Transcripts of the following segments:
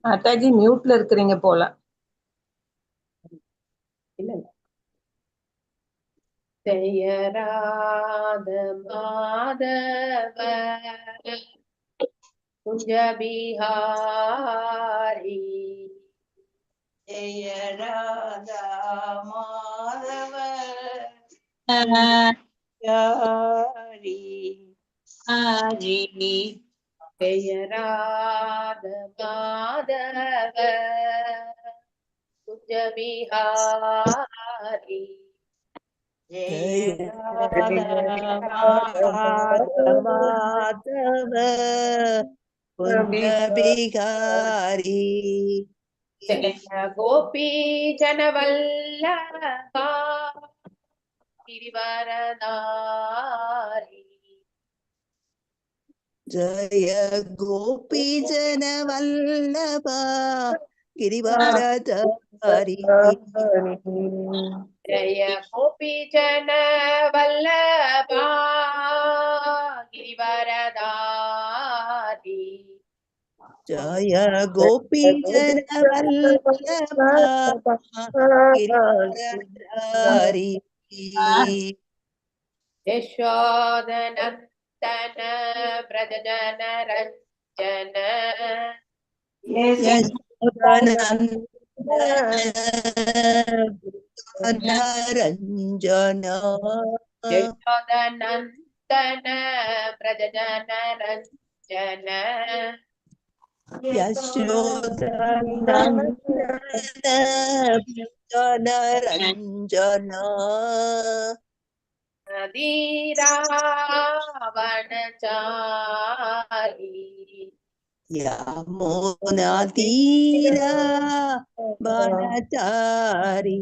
அத்தாஜி மியூட்ல இருக்கிறீங்க போல. இல்ல ஜெயராத மாதவ குஞ்ச பிஹாரி ஜெயராத மாதவ ஹரி ஜெயராத மாதவ குஞ்ச பிஹாரி மாதவ குஞ்ச பிகாரி ஜெய கோபி ஜனவல்லபா கிரிவரதாரி ஜய கோபி ஜனவல்லபா கிரிவரதாரி ஜய கோபி ஜனவல்லபா கிரிவரதாரி ஜய கோபி ஜனவல்லபா கிரிவரதாரி யசோதனந்தன பிரஜன ரஞ்சன ரஞ்சன யசோதனந்தன பிரஜன ரஞ்சன யசோதனந்தன ரஞ்சன தீராவணச்சாரி யமுனா தீரா வனச்சாரி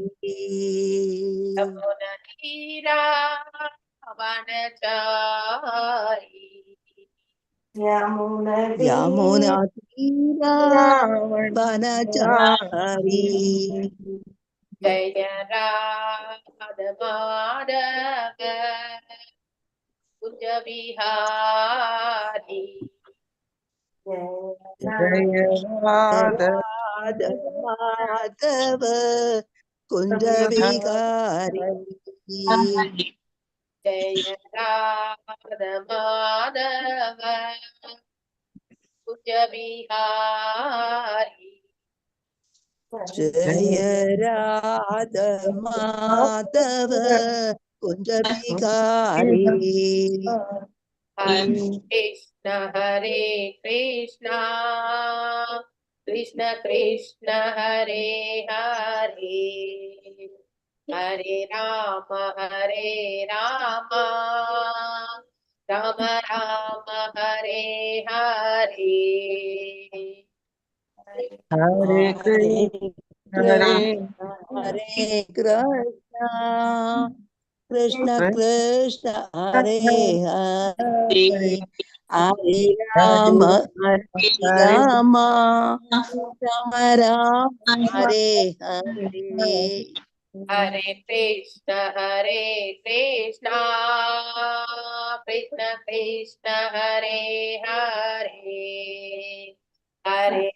யமுனா தீராவணச்சாரி யமுனா தீரா வனச்சாரி ஜய ராத மாதவ குஞ்ச பிஹாரி மாதவ குஞ்ச விகாரி ஜய ராத மாதவ குஞ்ச பிஹாரி ஜய ராத மாதவ குஞ்ச விகாரி ஹரே கிருஷ்ண கிருஷ்ண கிருஷ்ண ஹரே ஹரே ஹரே ராம ராம ராம ஹரே ஹரே ஹரே ஹரே கிருஷ்ண கிருஷ்ண கிருஷ்ண ஹரே ஹரே ஹரே ராம ராம ராம ராம ஹரே ஹரே ஹரே கிருஷ்ண கிருஷ்ண கிருஷ்ண ஹரே ஹரே ஹரே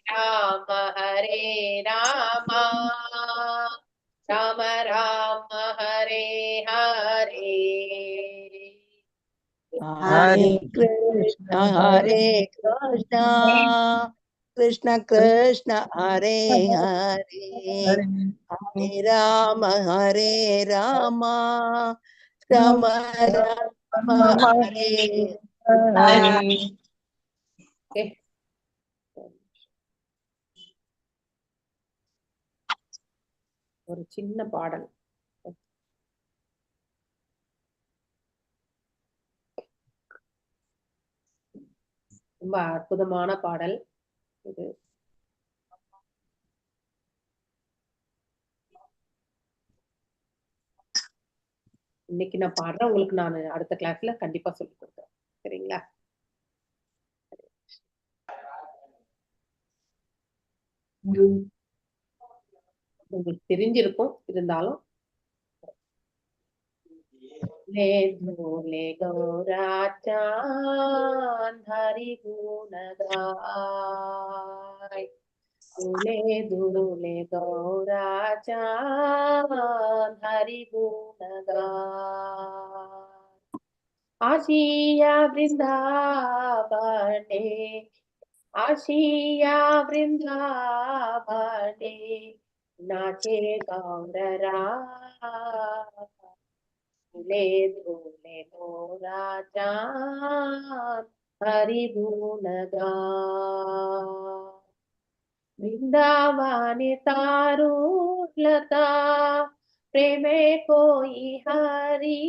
ராம ராம ராம ஹரே ஹரே ஹரே கிருஷ்ண கிருஷ்ண கிருஷ்ண ஹரே ஹரே ஹரே ராம ராம ராம ராம ஹரே ஒரு சின்ன பாடல். ரொம்ப அற்புதமான பாடல் இது. இன்னைக்கு நான் பாடுறேன், உங்களுக்கு நான் அடுத்த கிளாஸ்ல கண்டிப்பா சொல்லி கொடுக்குறேன். சரிங்களா? உங்களுக்கு தெரிஞ்சிருக்கும், இருந்தாலும் ले झूले गौरा चांद हरि गुण गाय दूले दूले गौरा चांद हरि गुण गान आशिया वृंदावने आशिया वृंदावने नाचे गौररा दूले दूले गौरा चांद हरि गुण गान वृंदावाने तारुलता प्रेमे कोई हरि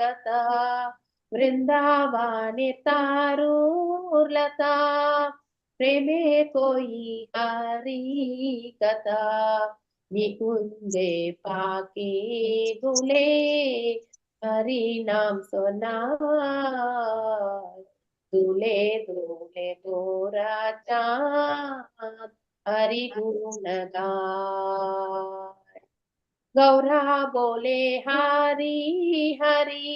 कथा वृंदावाने तारुलता प्रेमे कोई हरि कथा निकुंजे पाके गुले हरि नाम सुनाए दूले दूले गोरा चांद हरि गुण गाए गौरा बोले हरि हरि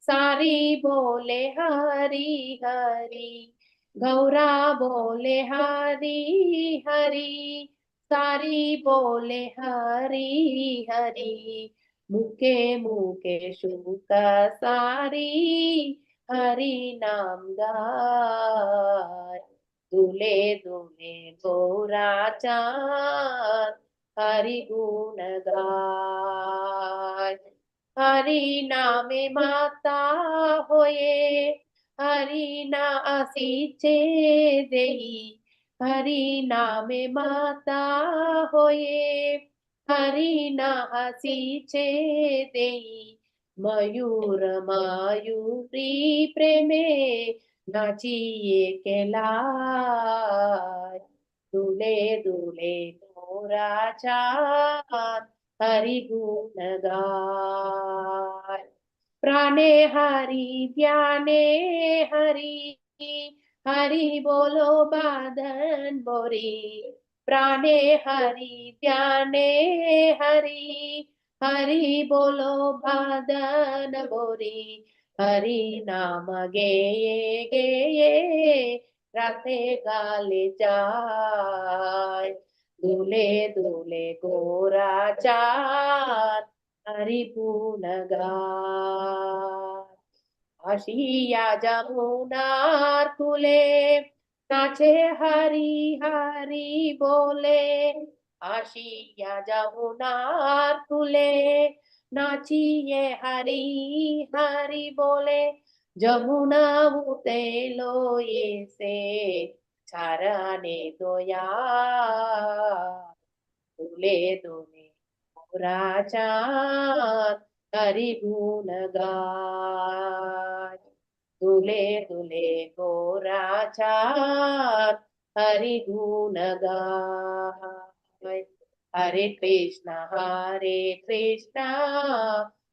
सारी बोले हरि हरि गौरा बोले हरि हरि सारी बोले हरि हरि मुके मुके शुक सारी हरि नाम गाय दूले दूले गोरा चांद हरि गुण गाय हरि नामे माता होए हरि ना आसीचे देई हरि नामे माता होए हरि ना आसीचे देई मयूर मयूरी प्रेमे नाचिए केलाय दूले दूले गोरा चांद हरि गुण गाय प्राणे हरि ध्याने हरि हरि बोलो बादन बोरी प्राणे हरि ध्याने हरि हरि बोलो बादन बोरी हरि नाम गेये गेये राते गाले जाय दूले दूले गोरा चांद हरि गुण गाय आशिया जमुनार कुले नाचे हरि हरि बोले आशिया जमुनार कुले नाचिए हरि हरि बोले जमुना उते लोए से चारने दोया दूले दूले गोरा चांद हरि गुण गाय दूले दूले गोरा चांद हरि गुण गाय हरे कृष्ण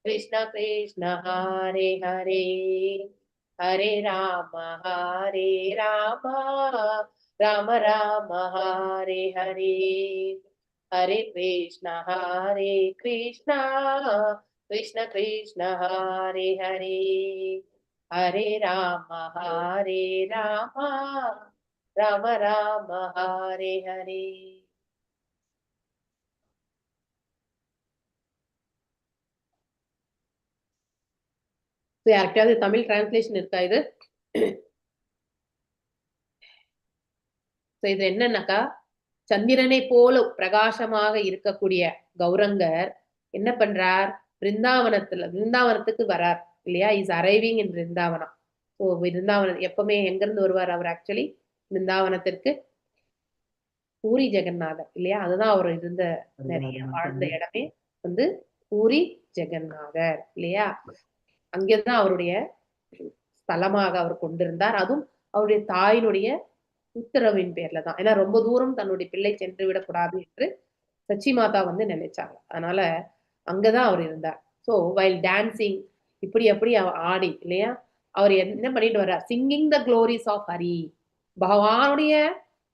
कृष्ण कृष्ण हरे हरे हरे राम राम राम हरे हरे हरे कृष्ण कृष्ण कृष्ण हरे हरे हरे राम राम राम हरे हरे யாருக்காவது தமிழ் டிரான்ஸ்லேஷன் இருக்கா இது? இது என்னன்னாக்கா சந்திரனை போல பிரகாசமாக இருக்கக்கூடிய கௌரங்கர் என்ன பண்றார் பிருந்தாவனத்துக்கு வரார் இல்லையா? Is arriving in Brindavanam. So Brindavanam எப்பவுமே எங்க இருந்து வருவார் அவர்? ஆக்சுவலி பிருந்தாவனத்திற்கு பூரி ஜெகநாதர் இல்லையா? அதுதான் அவர் இருந்த நிறைய வாழ்ந்த இடமே வந்து பூரி ஜெகநாதர் இல்லையா? அங்கேதான் அவருடைய ஸ்தலமாக அவர் கொண்டிருந்தார். அதுவும் அவருடைய தாயினுடைய உத்தரவின் பேர்ல தான். ஏன்னா ரொம்ப தூரம் தன்னுடைய பிள்ளை சென்று விடக்கூடாது என்று சச்சி மாதா வந்து நினைச்சாங்க. அதனால அங்கதான் அவர் இருந்தார். ஸோ வைல் டான்சிங் இப்படி அப்படி ஆடி இல்லையா அவர் என்ன பண்ணிட்டு வர்றார்? Singing the glories of Hari, பகவானுடைய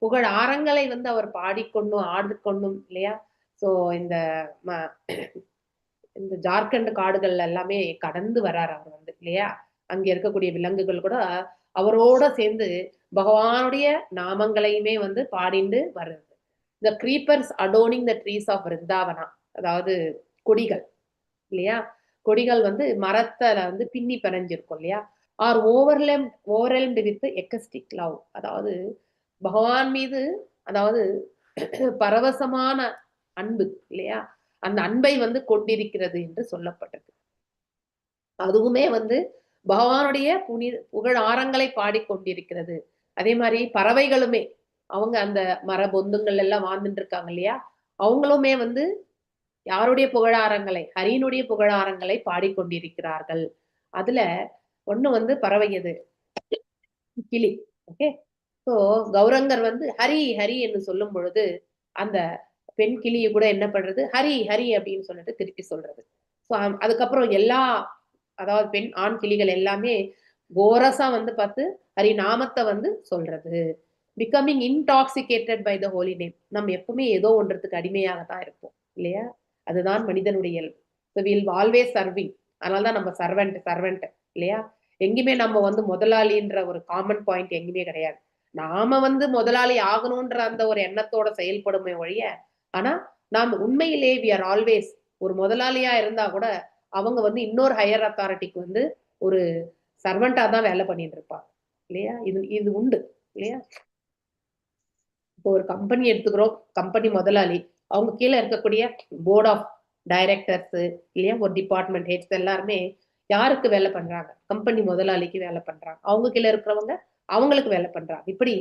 புகழ் ஆரங்களை வந்து அவர் பாடிக்கொண்டும் ஆடிக்கொண்டும் இல்லையா? ஸோ இந்த ஜார்க்கண்ட் காடுகள் எல்லாமே கடந்து வர்றார் அவர் வந்து இல்லையா? அங்க இருக்கக்கூடிய விலங்குகள் கூட அவரோட சேர்ந்து பகவானுடைய நாமங்களையுமே வந்து பாடிண்டு வர்றது. the creepers adorning the trees of Vrindavana, அதாவது கொடிகள் இல்லையா, கொடிகள் வந்து மரத்துல வந்து பின்னி பிணைஞ்சிருக்கும் இல்லையா, R overwhelmed with ecstatic love, அதாவது பகவான் மீது அதாவது பரவசமான அன்பு இல்லையா, அந்த அன்பை வந்து கொண்டிருக்கிறது என்று சொல்லப்பட்டது. அதுவுமே வந்து பகவானுடைய புகழ் ஆரங்களை பாடிக்கொண்டிருக்கிறது. அதே மாதிரி பறவைகளுமே அவங்க அந்த மர பொந்துங்கள் எல்லாம் வாழ்ந்துட்டு இருக்காங்க இல்லையா, அவங்களுமே வந்து யாருடைய புகழாரங்களை, ஹரியினுடைய புகழாரங்களை பாடிக்கொண்டிருக்கிறார்கள். அதுல ஒண்ணு வந்து பறவை, எது கிளி. ஓகே, சோ கௌரங்கர் வந்து ஹரி ஹரி என்று சொல்லும் பொழுது அந்த பெண் கிளியை கூட என்ன பண்றது, ஹரி ஹரி அப்படின்னு சொல்லிட்டு திருப்பி சொல்றது. ஸோ அதுக்கப்புறம் எல்லா அதாவது பெண் ஆண் கிளிகள் எல்லாமே கோரஸா வந்து பார்த்து ஹரி நாமத்தை வந்து சொல்றது. Becoming intoxicated by the holy name. நம்ம எப்பவுமே ஏதோ ஒன்றத்துக்கு அடிமையாக தான் இருப்போம் இல்லையா, அதுதான் மனிதனுடைய இயல்பு. So will always serving. அதனாலதான் நம்ம சர்வெண்ட் இல்லையா, எங்கேயுமே நம்ம வந்து முதலாளின்ற ஒரு காமன் பாயிண்ட் எங்கேயுமே கிடையாது. நாம வந்து முதலாளி ஆகணும்ன்ற அந்த ஒரு எண்ணத்தோட செயல்படுமே ஒழிய, ஆனா நாம் உண்மையிலே வி ஆர் ஆல்வேஸ் ஒரு முதலாளியா இருந்தா கூட அவங்க வந்து இன்னொரு ஹையர் அத்தாரிட்டிக்கு வந்து ஒரு சர்வெண்டா தான் வேலை பண்ணிட்டு இருப்பாங்க இல்லையா, இது உண்டு இல்லையா. இப்போ ஒரு கம்பெனி எடுத்துக்கிறோம், கம்பெனி முதலாளி, அவங்க கீழே இருக்கக்கூடிய போர்ட் ஆஃப் டைரக்டர்ஸ் இல்லையா, ஒரு டிபார்ட்மெண்ட் ஹெட்ஸ் எல்லாருமே யாருக்கு வேலை பண்றாங்க, கம்பெனி முதலாளிக்கு வேலை பண்றாங்க. அவங்க கீழே இருக்கிறவங்க அவங்களுக்கு வேலை பண்றாங்க. இப்படி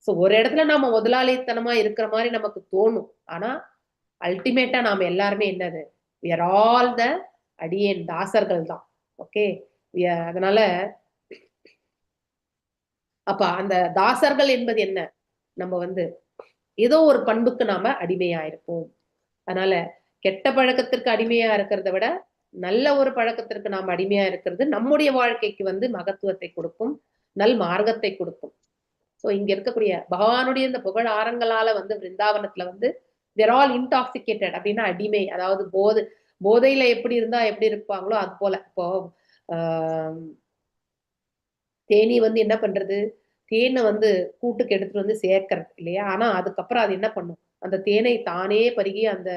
ஸோ ஒரு இடத்துல நாம முதலாளித்தனமா இருக்கிற மாதிரி நமக்கு தோணும். ஆனா அல்டிமேட்டா நாம எல்லாருமே என்னது, we are all the அடியேன் தாசர்கள் தான். ஓகே, அதனால அப்ப அந்த தாசர்கள் என்பது என்ன, நம்ம வந்து ஏதோ ஒரு பண்புக்கு நாம அடிமையா இருப்போம். அதனால கெட்ட பழக்கத்திற்கு அடிமையா இருக்கிறத விட நல்ல ஒரு பழக்கத்திற்கு நாம் அடிமையா இருக்கிறது நம்முடைய வாழ்க்கைக்கு வந்து மகத்துவத்தை கொடுக்கும், நல் மார்க்கத்தை கொடுக்கும். சோ இங்க இருக்கக்கூடிய பகவானுடைய இந்த புகழ் ஆரங்களால வந்து விருந்தாவனத்துல வந்து they're all intoxicated அப்படின்னா அடிமை, அதாவது போதையில எப்படி இருந்தா எப்படி இருப்பாங்களோ அது போல. இப்போ தேனி வந்து என்ன பண்றது, தேனை வந்து கூட்டுக்கு எடுத்துட்டு வந்து சேர்க்கறது இல்லையா, ஆனா அதுக்கப்புறம் அது என்ன பண்ணும், அந்த தேனை தானே பருகி அந்த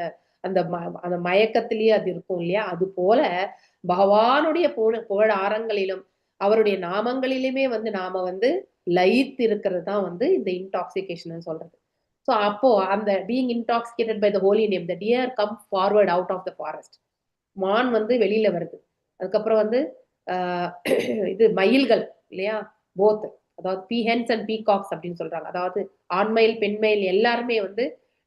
அந்த அந்த மயக்கத்திலேயே அது இருக்கும் இல்லையா. அது போல பகவானுடைய புகழ் ஆரங்களிலும் அவருடைய நாமங்களிலுமே வந்து நாம வந்து லயித்து இருக்கிறது தான் வந்து இந்த இன்டாக்சிகேஷன் சொல்றது. ஸோ அப்போ அந்த being intoxicated by the holy name, the deer come forward out of the forest. மான் வந்து வெளியில வருது. அதுக்கப்புறம் வந்து இது மயில்கள் இல்லையா, போத், அதாவது பீஹென்ஸ் அண்ட் பீகாக்ஸ் அப்படின்னு சொல்றாங்க. அதாவது ஆண்மயில் பெண்மயில் எல்லாருமே வந்து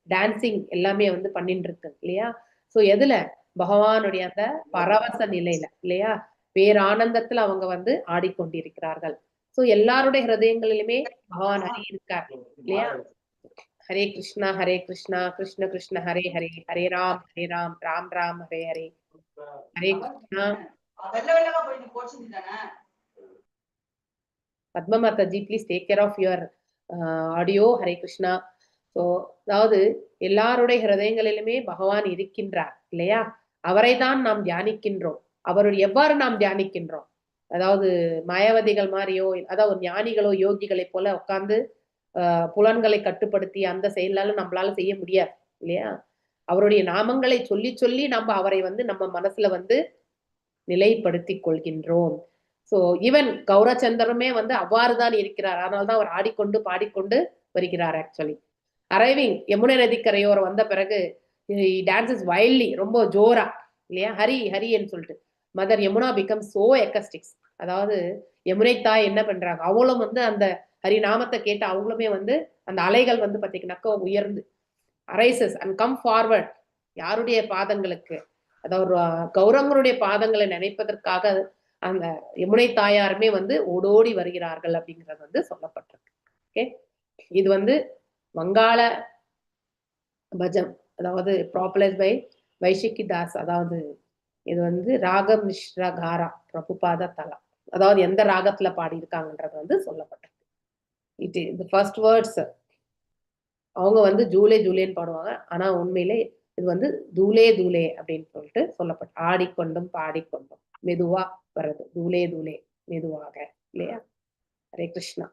டான்சிங் எல்லாமே வந்து பண்ணிட்டு இருக்கு இல்லையா. சோ எதுல, பகவானுடைய அந்த பரவச நிலையில இல்லையா, பேரானந்தத்துல அவங்க வந்து ஆடிக்கொண்டிருக்கிறார்கள். சோ எல்லாருடைய ஹிருதயங்களிலுமே பகவான் ஹரி இருக்கார் இல்லையா. Hare Krishna Krishna Krishna Hare Hare, Hare Ram Ram Ram Hare Hare. Hare Krishna. Padma Mataji, please take care of your audio. Hare Krishna. So அதாவது எல்லாருடைய ஹிருதயங்களிலுமே பகவான் இருக்கின்றார் இல்லையா, அவரை தான் நாம் தியானிக்கின்றோம். அவருடைய எவ்வாறு நாம் தியானிக்கின்றோம், அதாவது மாயாவதிகள் மாதிரியோ, அதாவது ஞானிகளோ யோகிகளை போல உட்கார்ந்து புலன்களை கட்டுப்படுத்தி அந்த செயலால நம்மளால செய்ய முடியாது இல்லையா. அவருடைய நாமங்களை சொல்லி சொல்லி நம்ம அவரை வந்து நம்ம மனசுல வந்து நிலைப்படுத்தி கொள்கின்றோம். சோ ஈவன் கௌரச்சந்திரமே வந்து அவ்வாறுதான் இருக்கிறார். அதனால்தான் அவர் ஆடிக்கொண்டு பாடிக்கொண்டு வருகிறார். ஆக்சுவலி அரைவிங் யமுனை நதிக்கரையோரம் வந்த பிறகு டான்சஸ் வைல்ட்லி, ரொம்ப ஜோரா இல்லையா, ஹரி ஹரின்னு சொல்லிட்டு. Mother Yamuna became so ecstatics. அதாவது யமுனை தாய் என்ன பண்றாங்க, அவங்களும் வந்து அந்த ஹரி நாமத்தை கேட்டு அவங்களுமே வந்து அந்த அலைகள் வந்து பாத்தீங்கன்னாக்கா உயர்ந்து அரைசஸ் அண்ட் கம் ஃபார்வர்ட். யாருடைய பாதங்களுக்கு, அதாவது கௌரவங்களுடைய பாதங்களை நினைப்பதற்காக அந்த யமுனை தாயாருமே வந்து ஓடோடி வருகிறார்கள் அப்படிங்கிறது வந்து சொல்லப்பட்டிருக்கு. ஓகே, இது வந்து வங்காள பஜம், அதாவது ப்ராப்புலர் பை வைஷிகி தாஸ். அதாவது இது வந்து ராகம் மிஸ்ரா காரா பிரபுபாத தலா, அதாவது எந்த ராகத்துல பாடியிருக்காங்கன்றது வந்து சொல்லப்பட்டிருக்கு. இது ஃபர்ஸ்ட் வேர்ட்ஸ் அவங்க வந்து ஜூலே ஜூலேன்னு பாடுவாங்க, ஆனா உண்மையிலே இது வந்து தூலே தூலே அப்படின்னு சொல்லிட்டு சொல்லப்பட்டு, ஆடிக்கொண்டும் பாடிக்கொண்டும் மெதுவா வர்றது, தூலே தூலே மெதுவாக இல்லையா. ஹரே கிருஷ்ணா.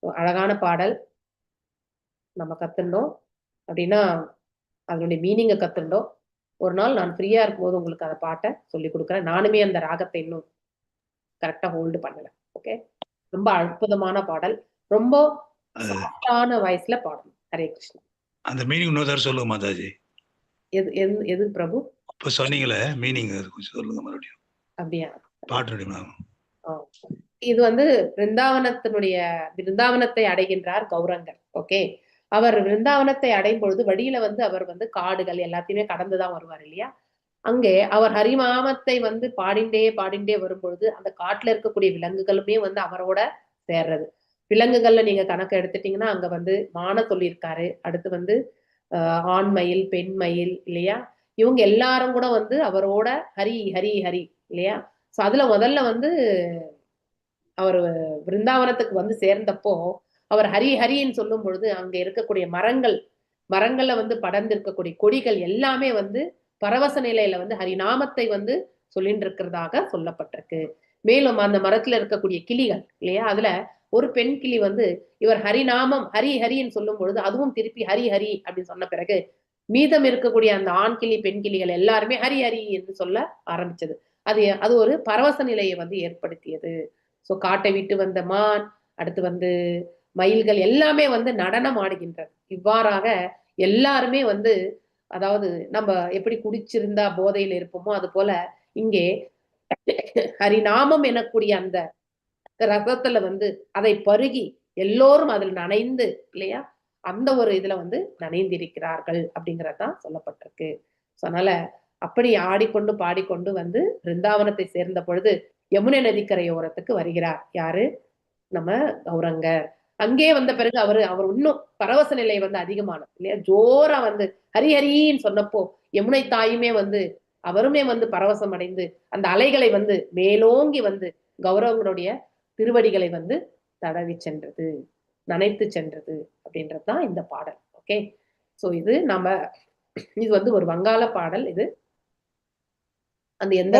அழகான பாடல். நம்ம கத்துண்டோம் அப்படின்னா அதனுடைய மீனிங்கை கத்துண்டோம். ஒரு நாள் நான் ஃப்ரீயா இருக்கும்போது உங்களுக்கு அந்த பாட்டை சொல்லி கொடுக்குறேன். நானுமே அந்த ராகத்தை இன்னும் கரெக்டா ஹோல்டு பண்ணல. ஓகே, ரொம்ப அற்புதமான பாடல், ரொம்ப சாஃப்டான வாய்ஸ்ல பாடணும். ஹரே கிருஷ்ணா. அந்த மீனிங் இன்னொரு தடவை சொல்லுங்க மாதாஜி. எது எது எது பிரபு? இப்போ சொன்னீங்களே மீனிங் கொஞ்சம் சொல்லுங்க மறுபடியும். அப்படியா? பாட்டு இது வந்து பிருந்தாவனத்தை அடைகின்றார் கௌரங்கர். ஓகே, அவர் பிருந்தாவனத்தை அடையும் பொழுது வழியில வந்து அவர் வந்து காடுகள் எல்லாத்தையுமே கடந்துதான் வருவார் இல்லையா? அங்கே அவர் ஹரிநாமத்தை வந்து பாடிண்டே வரும்பொழுது அந்த காட்டுல இருக்கக்கூடிய விலங்குகளுமே வந்து அவரோட சேர்றது. விலங்குகள்ல நீங்க கணக்கு எடுத்துட்டீங்கன்னா அங்க வந்து மான சொல்லியிருக்காரு, அடுத்து வந்து ஆண் மயில், பெண் மயில் இல்லையா? இவங்க எல்லாரும் கூட வந்து அவரோட ஹரி ஹரி ஹரி இல்லையா? சோ அதுல முதல்ல வந்து அவர் பிருந்தாவனத்துக்கு வந்து சேர்ந்தப்போ அவர் ஹரி ஹரின்னு சொல்லும் பொழுது அங்க இருக்கக்கூடிய மரங்கள்ல வந்து படர்ந்து இருக்கக்கூடிய கொடிகள் எல்லாமே வந்து பரவச நிலையில வந்து ஹரிநாமத்தை வந்து சொல்லிட்டு இருக்கிறதாக சொல்லப்பட்டிருக்கு. மேலும் அந்த மரத்துல இருக்கக்கூடிய கிளிகள் இல்லையா, அதுல ஒரு பெண் கிளி வந்து இவர் ஹரிநாமம் ஹரி ஹரின்னு சொல்லும் பொழுது அதுவும் திருப்பி ஹரி ஹரி அப்படின்னு சொன்ன பிறகு மீதம் இருக்கக்கூடிய அந்த ஆண் கிளி பெண் கிளிகள் எல்லாருமே ஹரி ஹரி என்று சொல்ல ஆரம்பிச்சது. அது ஒரு பரவச நிலையை வந்து ஏற்படுத்தியது. சோ காட்டை விட்டு வந்த மான், அடுத்து வந்து மயில்கள் எல்லாமே வந்து நடனம் ஆடுகின்றது. இவ்வாறாக எல்லாருமே வந்து, அதாவது நம்ம எப்படி குடிச்சிருந்தா போதையில் இருப்போமோ அது போல இங்கே ஹரிநாமம் எனக்கூடிய அந்த ரசத்துல வந்து அதை பருகி எல்லோரும் அதில் நனைந்து இல்லையா, அந்த ஒரு இதுல வந்து நனைந்திருக்கிறார்கள் அப்படிங்கறதுதான் சொல்லப்பட்டிருக்கு. அதனால அப்படி ஆடிக்கொண்டு பாடிக்கொண்டு வந்து பிருந்தாவனத்தை சேர்ந்த பொழுது யமுனை நதிக்கரையோரத்துக்கு வருகிறார். யாரு? நம்ம கௌரங்கர். அங்கே வந்த பிறகு அவர் இன்னும் பரவச நிலை வந்து அதிகமானது இல்லையா, ஜோரா வந்து ஹரிஹரின்னு சொன்னப்போ யமுனை தாயுமே வந்து அவருமே வந்து பரவசம் அடைந்து அந்த அலைகளை வந்து மேலோங்கி வந்து கௌரவங்களுடைய திருவடிகளை வந்து தடவி சென்றது, நனைத்து சென்றது அப்படின்றதுதான் இந்த பாடல். ஓகே, சோ இது வந்து ஒரு வங்காள பாடல். இது அந்த எந்த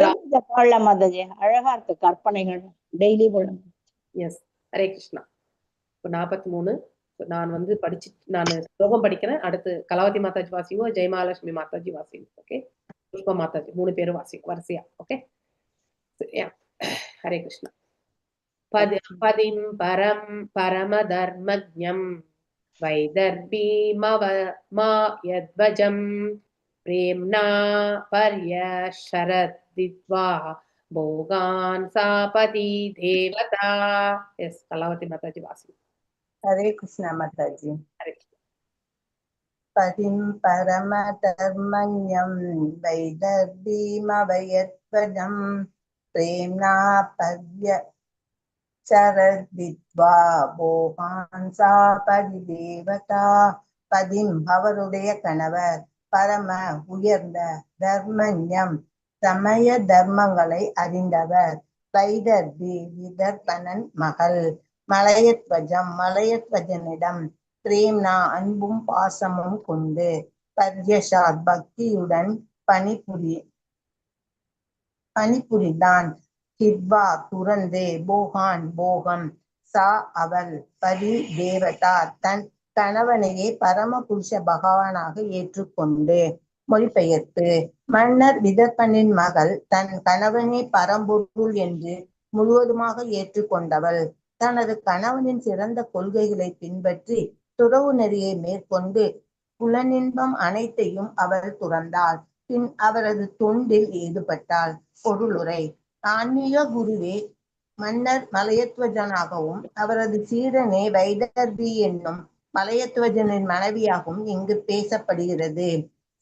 அழகா இருக்கு கற்பனைகள் டெய்லி போடணும். எஸ், ஹரே கிருஷ்ணா. 43 நான் வந்து நான் ஸ்லோகம் படிக்கிறேன். அடுத்து கலாவதி மாதாஜி வாசிங்க, ஜெயமகாலட்சுமி மாதாஜி வாசிங்க. ஓகே, புஷ்ப மாதாஜி 3 பேரும் வாசிங்க வரிசையா. ஓகே, ஹரே கிருஷ்ணா. பதிம் பரம் பரம தர்மஜ்ஞம் வைதர்பீமவஜம் பிரேம்னா பர்யஷரத்வித்வா போகான் சாபதி தேவதா. எஸ், கலாவதி மாதாஜி வாசி. ஹரே கிருஷ்ணா மாதாஜி. ஹரே கிருஷ்ணா. பதிம் பரம தர்மஞம் வைதர்பீமவயத்வஜம் பிரேம்னா பர்யசரத்வித்வா போகான் சாபதி தேவதா. பதிம் அவருடைய கணவர், பரம உயர்ந்த, தர்மஞம் சமய தர்மங்களை அறிந்தவர், வைதர்பி விதர்பனன் மகள், மலையத்வஜம் மலையத்வஜனிடம் பிரேம்னா அன்பும் பாசமும் கொண்டு, பர்யசாத் பக்தியுடன் பணிபுரிந்தான், ஹித்வா துறந்து, போகான் போகம், சா அவள், பரி தேவதா தன் கணவனையே பரம புருஷ பகவானாக ஏற்றுக்கொண்டு. மொழிபெயர்ப்பு: மன்னர் விதர்பனின் மகள் தன் கணவனே பரம்பொருள் என்று முழுவதுமாக ஏற்றுக்கொண்டவள். தனது கணவனின் சிறந்த கொள்கைகளை பின்பற்றி துறவு நெறியை மேற்கொண்டு புலனின்பம் அனைத்தையும் அவள் துறந்தாள். பின் அவரது தொண்டில் ஈடுபட்டாள். பொருளுரை: ஆன்மீக குருவே மன்னர் மலையத்வஜனாகவும் அவரது சீடனே வைதர்பி என்னும் மலையத்வஜனின் மனைவியாகவும் இங்கு பேசப்படுகிறது.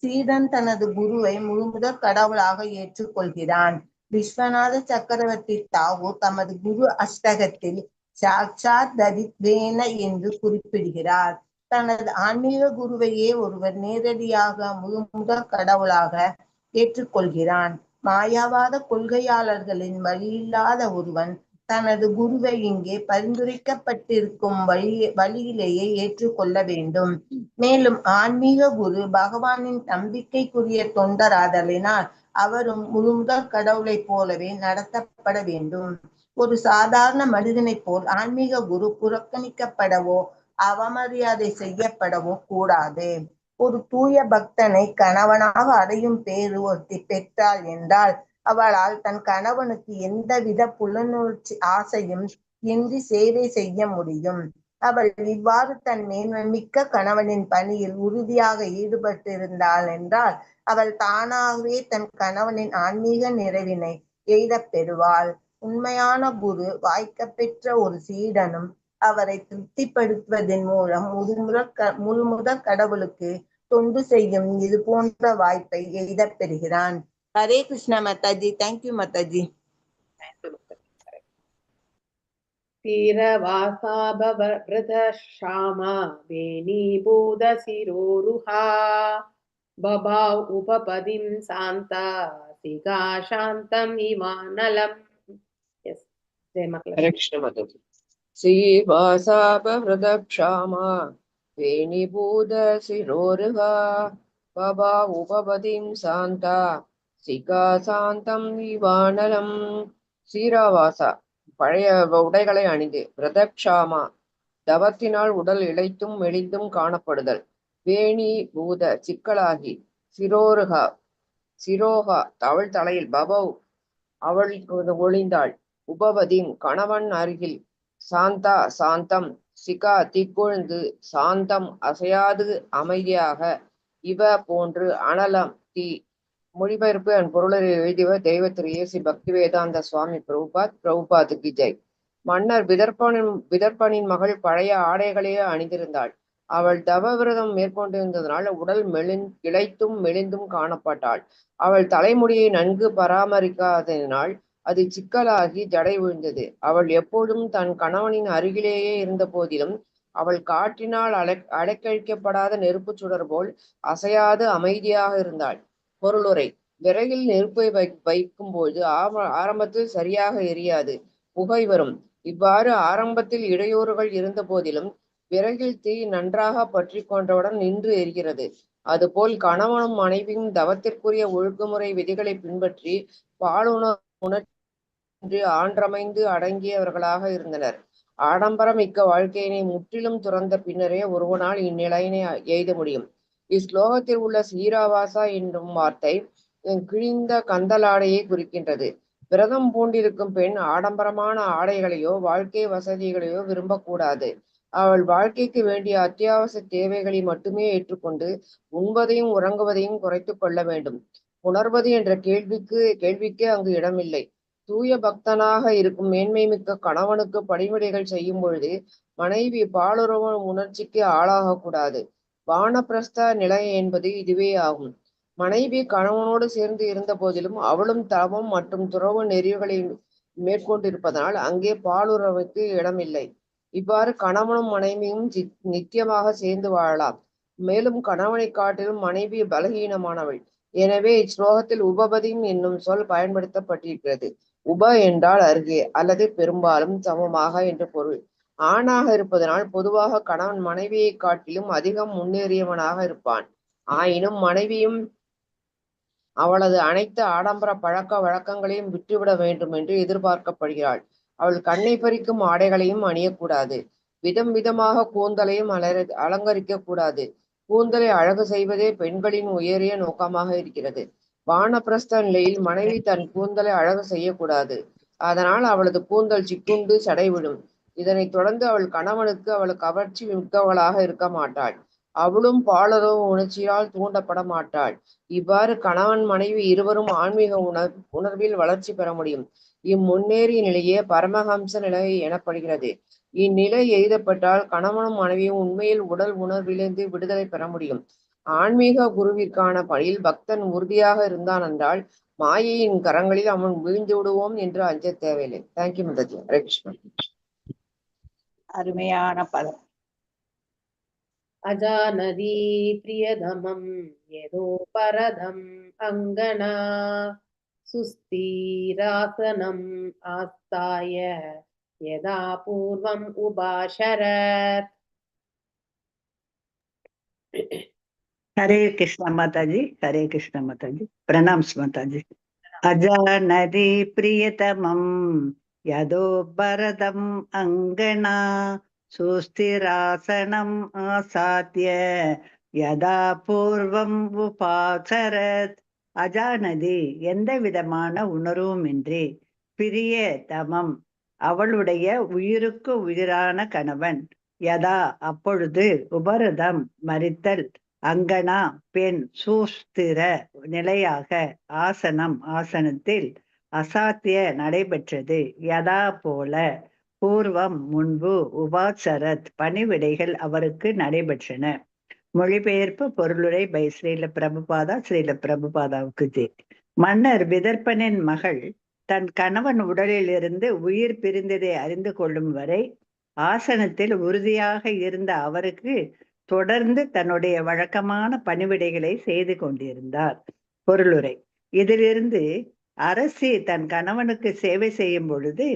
சீடன் தனது குருவை முழுமுதற் கடவுளாக ஏற்றுக்கொள்கிறான். விஸ்வநாத சக்கரவர்த்தி தாகூர் தமது குரு அஷ்டகத்தில் சாட்சாத் தரித்வேன என்று குறிப்பிடுகிறார். தனது ஆன்மீக குருவையே ஒருவர் நேரடியாக முழுமுதற் கடவுளாக ஏற்றுக்கொள்கிறான். மாயாவாத கொள்கையாளர்களின் வழியில்லாத ஒருவன் தனது குருவை இங்கே பரிந்துரைக்கப்பட்டிருக்கும் வழியிலேயே ஏற்றுக்கொள்ள வேண்டும். மேலும் ஆன்மீக குரு பகவானின் நம்பிக்கைக்குரிய தொண்டராதலினால் அவரும் முழுமுதற் கடவுளைப் போலவே நடத்தப்பட வேண்டும். ஒரு சாதாரண மனிதனைப் போல் ஆன்மீக குரு புறக்கணிக்கப்படவோ அவமரியாதை செய்யப்படவோ கூடாது. ஒரு தூய பக்தனை கணவனாக அடையும் பேறு ஒருத்தி பெற்றாள் என்றால் அவளால் தன் கணவனுக்கு எந்தவித புலனுணர்ச்சி ஆசையும் இன்றி சேவை செய்ய முடியும். அவள் இவ்வாறு தன் மேன்மை மிக்க கணவனின் பணியில் உறுதியாக ஈடுபட்டிருந்தாள் என்றால் அவள் தானாகவே தன் கணவனின் ஆன்மீக நிறைவினை எய்தப் பெறுவாள். உண்மையான குரு வாய்க்கப்பெற்ற ஒரு சீடனும் அவரை திருப்திப்படுத்துவதன் மூலம் முழுமுதற் கடவுளுக்கு தொண்டு செய்யும் இது போன்ற வாய்ப்பை எய்தப் பெறுகிறான். ஹரே கிருஷ்ணா மாதாஜி. தேங்க்யூ மாதாஜி. ஸ்திரவாசா பவவ்ரத ஷாமா வேணீபூத சிரோருஹா பபாவ் உபபதிம் சாந்தா சிகா சாந்தம் இவானலம். எஸ், ஜெய மக்களே. ஹரே கிருஷ்ண மாதாஜி. ஸ்ரீவாசாபஹ்ருதக்ஷாமா வேணிபூத சிரோருஹா பபா உபபதிம் சாந்தா சிகா சாந்தம் விவானலம். சீராவாசா பழைய உடைகளை அணிந்து, பிரதக்ஷாமா தவத்தினால் உடல் இளைத்தும் மெலிந்தும் காணப்படுதல், வேணி பூத சிக்கலாகி, சிரோருகா சிரோகா அவள் தலையில், பபவ் அவள் ஒளிந்தாள், உபவதிம் கணவன் அருகில், சாந்தா சாந்தம், சிகா தீக்கொழுந்து, சாந்தம் அசையாது அமைதியாக, இவ போன்று, அனலம் தீ. மொழிபெயர்ப்பு என் பொருளை எழுதியவர் தெய்வ திரு ஏசி பக்தி வேதாந்த சுவாமி பிரபுபாத்துக்கு ஜெய். மன்னர் விதர்ப்பனின் மகள் பழைய ஆடைகளையே அணிந்திருந்தாள். அவள் தவவிரதம் மேற்கொண்டிருந்ததனால் உடல் இளைத்தும் மெலிந்தும் காணப்பட்டாள். அவள் தலைமுடியை நன்கு பராமரிக்காததினால் அது சிக்கலாகி ஜடை விழுந்தது. அவள் எப்போதும் தன் கணவனின் அருகிலேயே இருந்த போதிலும் அவள் காற்றினால் அடைக்கழிக்கப்படாத நெருப்பு சுடர் போல் அசையாது அமைதியாக இருந்தாள். பொருளுரை: விறகில் நெருப்பை வைக்கும் போது ஆரம்பத்தில் சரியாக எரியாது, புகை வரும். இவ்வாறு ஆரம்பத்தில் இடையூறுகள் இருந்த போதிலும் விறகில் தீ நன்றாக பற்றி கொண்டவுடன் நின்று எரிகிறது. அதுபோல் கணவனும் மனைவியும் தவத்திற்குரிய ஒழுங்குமுறை விதிகளை பின்பற்றி பாலுணர்வு ஆன்றமைந்து அடங்கியவர்களாக இருந்தனர். ஆடம்பரம் மிக்க வாழ்க்கையினை முற்றிலும் துறந்த பின்னரே ஒருவனால் இந்நிலையினை எய்த முடியும். இஸ்லோகத்தில் உள்ள சீராவாசா என்னும் வார்த்தை கிழிந்த கந்தலாடையை குறிக்கின்றது. விரதம் பூண்டிருக்கும் பெண் ஆடம்பரமான ஆடைகளையோ வாழ்க்கை வசதிகளையோ விரும்பக்கூடாது. அவள் வாழ்க்கைக்கு வேண்டிய அத்தியாவசிய தேவைகளை மட்டுமே ஏற்றுக்கொண்டு உண்பதையும் உறங்குவதையும் குறைத்து கொள்ள வேண்டும். உணர்வது என்ற கேள்விக்கு அங்கு இடமில்லை. தூய பக்தனாக இருக்கும் மேன்மை மிக்க கணவனுக்கு பணிவிடைகள் செய்யும் பொழுது மனைவி பாலுறவு உணர்ச்சிக்கு ஆளாகக்கூடாது. வானப்பிரஸ்த நிலை என்பது இதுவே ஆகும். மனைவி கணவனோடு சேர்ந்து இருந்த போதிலும் அவளும் தவம் மற்றும் துறவு நெறிகளை மேற்கொண்டிருப்பதனால் அங்கே பாலுறவுக்கு இடமில்லை. இவ்வாறு கணவனும் மனைவியும் நித்தியமாக சேர்ந்து வாழலாம். மேலும் கணவனை காட்டிலும் மனைவி பலகீனமானவள். எனவே இஸ்லோகத்தில் உபபதிம் என்னும் சொல் பயன்படுத்தப்பட்டிருக்கிறது. உப என்றால் அருகே அல்லது பெரும்பாலும் சமமாக என்று பொருள். ஆணாக இருப்பதனால் பொதுவாக கணவன் மனைவியை காட்டிலும் அதிகம் முன்னேறியவனாக இருப்பான். ஆயினும் மனைவியும் அவளது அனைத்து ஆடம்பர பழக்க வழக்கங்களையும் விட்டுவிட வேண்டும் என்று எதிர்பார்க்கப்படுகிறாள். அவள் கண்ணை பறிக்கும் ஆடைகளையும் அணியக்கூடாது. விதம் விதமாக கூந்தலையும் அலங்கரிக்க கூடாது. கூந்தலை அழகு செய்வதே பெண்களின் உயரிய நோக்கமாக இருக்கிறது. வானப்பிரஸ்த நிலையில் மனைவி தன் கூந்தலை அழகு செய்யக்கூடாது. அதனால் அவளது கூந்தல் சிக்குண்டு சடைவிடும். இதனைத் தொடர்ந்து அவள் கணவனுக்கு அவள் கவர்ச்சி மிக்கவளாக இருக்க மாட்டாள். அவளும் பாலுறவு உணர்ச்சியால் தூண்டப்பட மாட்டாள். இவ்வாறு கணவன் மனைவி இருவரும் ஆன்மீக உணர்வில் வளர்ச்சி பெற முடியும். இம்முன்னேறிய நிலையே பரமஹம்ச நிலை எனப்படுகிறது. இந்நிலை எய்தப்பட்டால் கணவனும் மனைவியும் உண்மையில் உடல் உணர்விலிருந்து விடுதலை பெற முடியும். ஆன்மீக குருவிற்கான பணியில் பக்தன் உறுதியாக இருந்தான் என்றால் மாயையின் கரங்களில் அவன் வீழ்ந்து விடுவோம் என்று அஞ்ச தேவையில்லை. தேங்க்யூ மாதாஜி. ஹரே கிருஷ்ணா. அருமையான பதம். அஜானதி பிரியதமம் ஏதோ பரதம் அங்கனா சுஸ்திராசனம் ஆஸ்தாய யதா பூர்வம் உபாஷரத். हरे कृष्ण माताजी. हरे कृष्ण माताजी. प्रणाम माताजी. अजानदी प्रियतमं यदो भरदम् अंगना சுஸ்திராசனம் ஆசாத்திய யதா பூர்வம் உபாசரத். அஜானதி எந்த விதமான உணர்வுமின்றி பிரிய தமம் அவளுடைய உயிருக்கு உயிரான கணவன் யதா அப்பொழுது உபரதம் மரித்தல் அங்கனா பெண் சூஸ்திர நிலையாக ஆசனம் ஆசனத்தில் அசாத்திய நடைபெற்றது யதா போல பூர்வம் முன்பு உபாசரத் பணிவிடைகள் அவருக்கு நடைபெற்றன. மொழிபெயர்ப்பு பொருளுரை பை ஸ்ரீல பிரபுபாதாவுக்கு ஜெய். மன்னர் விதர்ப்பனின் மகள் தன் கணவன் உடலிலிருந்து உயிர் பிரிந்ததை அறிந்து கொள்ளும் வரை ஆசனத்தில் உறுதியாக இருந்த அவருக்கு தொடர்ந்து தன்னுடைய வழக்கமான பணிவிடைகளை செய்து கொண்டிருந்தார். பொருளுரை. இதிலிருந்து அரசி தன் கணவனுக்கு சேவை செய்யும் பொழுது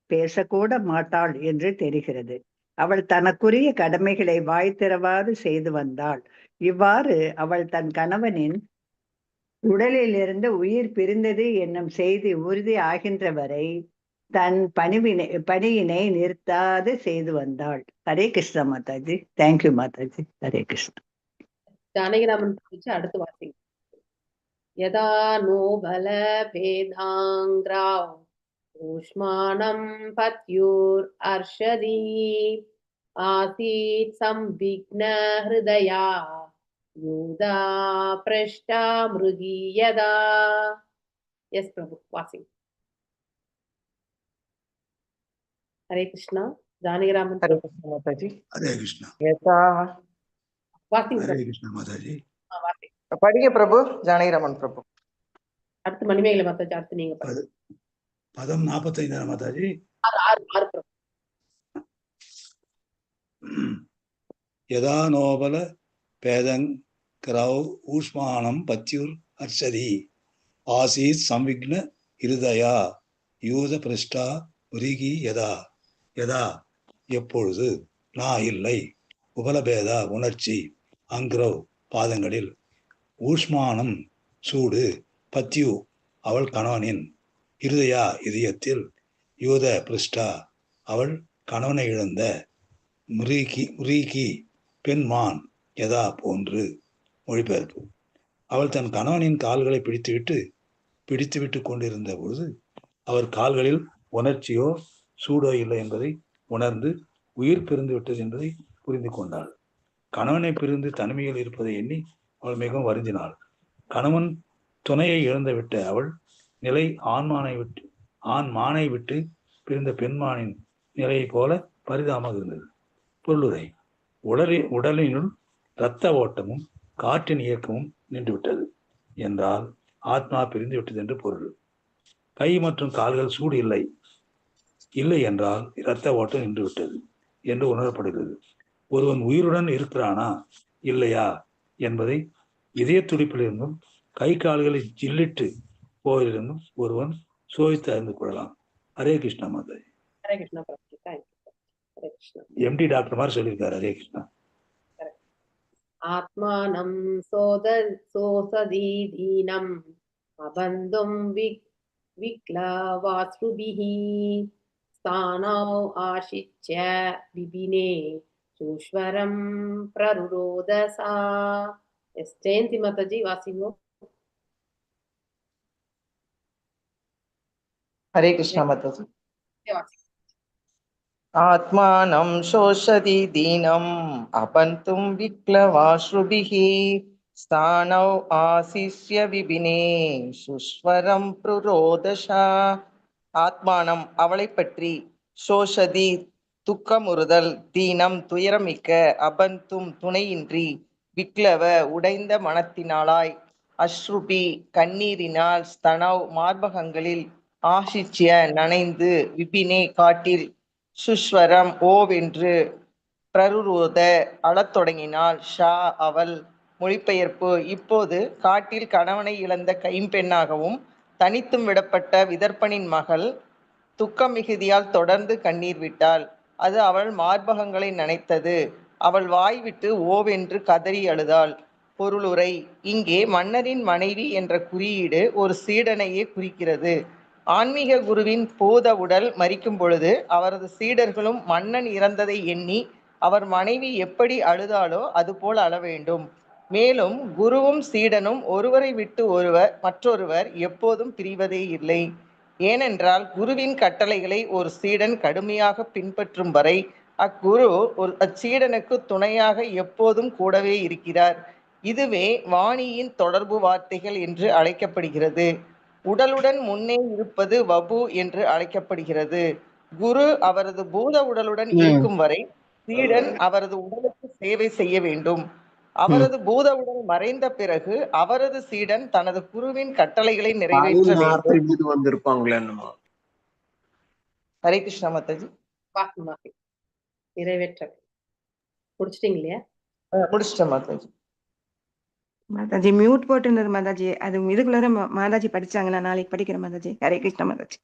பேசக்கூட மாட்டாள் என்று தெரிகிறது. அவள் தனக்குரிய கடமைகளை வாய் திறவாது செய்து வந்தாள். இவ்வாறு அவள் தன் கணவனின் உடலிலிருந்து உயிர் பிரிந்தது என்னும் செய்தி உறுதி ஆகின்ற வரை தன் பணியினை நிறுத்தாது செய்து வந்தாள். ஹரே கிருஷ்ணா மாதாஜி. தேங்க்யூ மாதாஜி. ஹரே கிருஷ்ணா. ஜானகிராமன் அடுத்து வாசிங்க. யதா நோபல பேதாங்கிராவ் ஊஷ்மானம் பத்யூர் அர்ஷதி ஆசீத் சம்பிக்ன ஹிருதயா யூதா பிரஷ்டா மிருகி யதா. எஸ் பிரபு வாசிங்க. ஹரே கிருஷ்ணா. ஜானகிராமன். ஹரே கிருஷ்ணா மாதாஜி. ஹரே கிருஷ்ணா. வாசிங்க. ஹரே கிருஷ்ணா மாதாஜி. படிங்க பிரபு. ஜானகிராமன் பிரபு. அடுத்து மணிமேகலை மாதாஜி. அடுத்து நீங்க பதம் 45 மாதாஜி. யதா நோபல பேதங்கிரௌ ஊஷ்மானம் பத்யுர் அர்ச்சதி ஆசீத் சம்விக்ன இருதயா யூத பிரஷ்டா உரிகி யதா. யதா எப்பொழுது, நான் இல்லை, உபலபேதா உணர்ச்சி, அங்கிரவ் பாதங்களில், ஊஷ்மானம் சூடு, பத்யு அவள் கணவனின், இருதயா இதயத்தில், யூத பிருஷ்டா அவள் கணவனை இழந்த, முரீகி பெண்மான் யதா போன்று. மொழிபெயர்ப்பு. அவள் தன் கணவனின் கால்களை பிடித்துவிட்டு கொண்டிருந்த பொழுது அவர் கால்களில் உணர்ச்சியோ சூடோ இல்லை என்பதை உணர்ந்து உயிர் பிரிந்து விட்டது என்பதை புரிந்து கொண்டாள். கணவனை பிரிந்து தனிமையில் இருப்பதை எண்ணி அவள் மிகவும் வருந்தினாள். கணவன் துணையை இழந்துவிட்ட அவள் நிலை ஆண் மானை விட்டு பிரிந்த பெண்மானின் நிலையை போல பரிதாபமாக இருந்தது. பொருளுரை. உடலினுள் இரத்த ஓட்டமும் காற்றின் இயக்கமும் நின்றுவிட்டது என்றால் ஆத்மா பிரிந்து விட்டது என்று பொருள். கை மற்றும் கால்கள் சூடு இல்லை என்றால் இரத்த ஓட்டம் நின்று விட்டது என்று உணரப்படுகிறது. ஒருவன் உயிருடன் இருக்கிறானா இல்லையா என்பதை இதய துடிப்பிலிருந்தும் கை கால்களை ஜில்லிட்டு போவதிலிருந்தும் ஒருவன் சோதித்து அறிந்து கொள்ளலாம். ஹரே கிருஷ்ணா மாதாஜி. ஹரே கிருஷ்ணா. எம்டி டாக்டர் மாதிரி சொல்லியிருக்காரு. ஹரே கிருஷ்ணா. ஆத்மானம் சோசதி தீனம் அபந்தும் விக்லவாஸ்ருபிஹி ஸ்தானோ ஆஷிச்ய விபினே சூஷ்வரம் பிரருரோதசா. எஸ் ஜெயந்தி மாதாஜி வாசிங்கோ. ஹரே கிருஷ்ணா மாதாஜி. ஆத்மானம் சோஷதி தீனம் அபந்தும் விக்லவாஸ்ருபிஹி ஸ்தானௌ ஆசிஷ்ய விபினே சுஸ்வரம் புரோதஷா. ஆத்மானம் அவளை பற்றி, சோஷதி துக்கமுறுதல், தீனம் துயரமிக்க, அபந்தும் துணையின்றி, விக்லவ உடைந்த மனத்தினாளாய், அஸ்ருபி கண்ணீரினால், ஸ்தனவ் மார்பகங்களில், ஆசிச்சிய நனைந்து, விபினே காட்டில், சுஸ்வரம் ஓவென்று, பிரருரோத அழத் தொடங்கினாள், ஷா அவள். மொழிபெயர்ப்பு. இப்போது காட்டில் கணவனை இழந்த கைம்பெண்ணாகவும் தனித்தும் விடப்பட்ட விதர்ப்பனின் மகள் துக்க மிகுதியால் தொடர்ந்து கண்ணீர் விட்டாள். அது அவள் மார்பகங்களை நனைத்தது. அவள் வாய் விட்டு ஓவென்று கதறி அழுதாள். பொருளுரை. இங்கே மன்னரின் மனைவி என்ற குறியீடு ஒரு சீடனையே குறிக்கிறது. ஆன்மீக குருவின் பூத உடல் மரிக்கும் பொழுது அவரது சீடர்களும் மன்னன் இறந்ததை எண்ணி அவர் மனைவி எப்படி அழுதாலோ அதுபோல் அழ வேண்டும். மேலும் குருவும் சீடனும் ஒருவரை விட்டு மற்றொருவர் எப்போதும் பிரிவதே இல்லை. ஏனென்றால் குருவின் கட்டளைகளை ஒரு சீடன் கடுமையாக பின்பற்றும் வரை அக்குரு அச்சீடனுக்கு துணையாக எப்போதும் கூடவே இருக்கிறார். இதுவே வாணியின் தொடர்பு வார்த்தைகள் என்று அழைக்கப்படுகிறது. உடலுடன் முன்னே இருப்பது வபு என்று அழைக்கப்படுகிறது. குரு அவரது பூத உடலுடன் இருக்கும் வரை சீடன் அவரது உடலுக்கு சேவை செய்ய வேண்டும். அவரது பூத உடல் மறைந்த பிறகு அவரது சீடன் தனது குருவின் கட்டளைகளை நிறைவேற்ற வேண்டும். ஹரே கிருஷ்ணா மாதாஜி. நிறைவேற்ற முடிச்சிட்டீங்க இல்லையா? முடிச்சிட்டேன் மாதாஜி. மாதாஜி மியூட் போட்டுருந்தது மாதாஜி. அது இதுக்குள்ளார மாதாஜி படிச்சாங்க. நான் நாளைக்கு படிக்கிறேன் மாதாஜி. ஹரே கிருஷ்ணா மாதாஜி.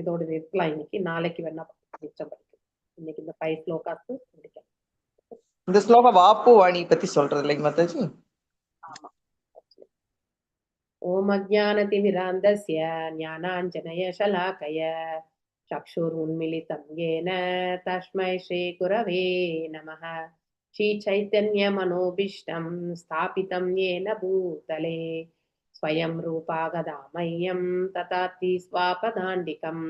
இதோட இருக்கலாம். இன்னைக்கு நாளைக்கு வேணா படிக்கிறேன். இன்னைக்கு இந்த 5 ஸ்லோகாஸ் முடிக்கலாம். இந்த ஸ்லோகம் வாப்பு வாணி பத்தி சொல்றது இல்லைங்க மாதாஜி? ஆமா. ஓம் அஜ்ஞானதிமிராந்தஸ்ய ஞானாஞ்சனய ஷலாகய சக்ஷுருன்மிலிதம் யேன தஸ்மை ஸ்ரீ குரவே நமः. ஸ்ரீ சைத்தன்ய மனோபீஷ்டம் ஸ்தாபிதம் யேன பூதலே ஸ்வயம் ரூபா கதாமய்யம் ததாதி ஸ்வாபதாண்டிகம்.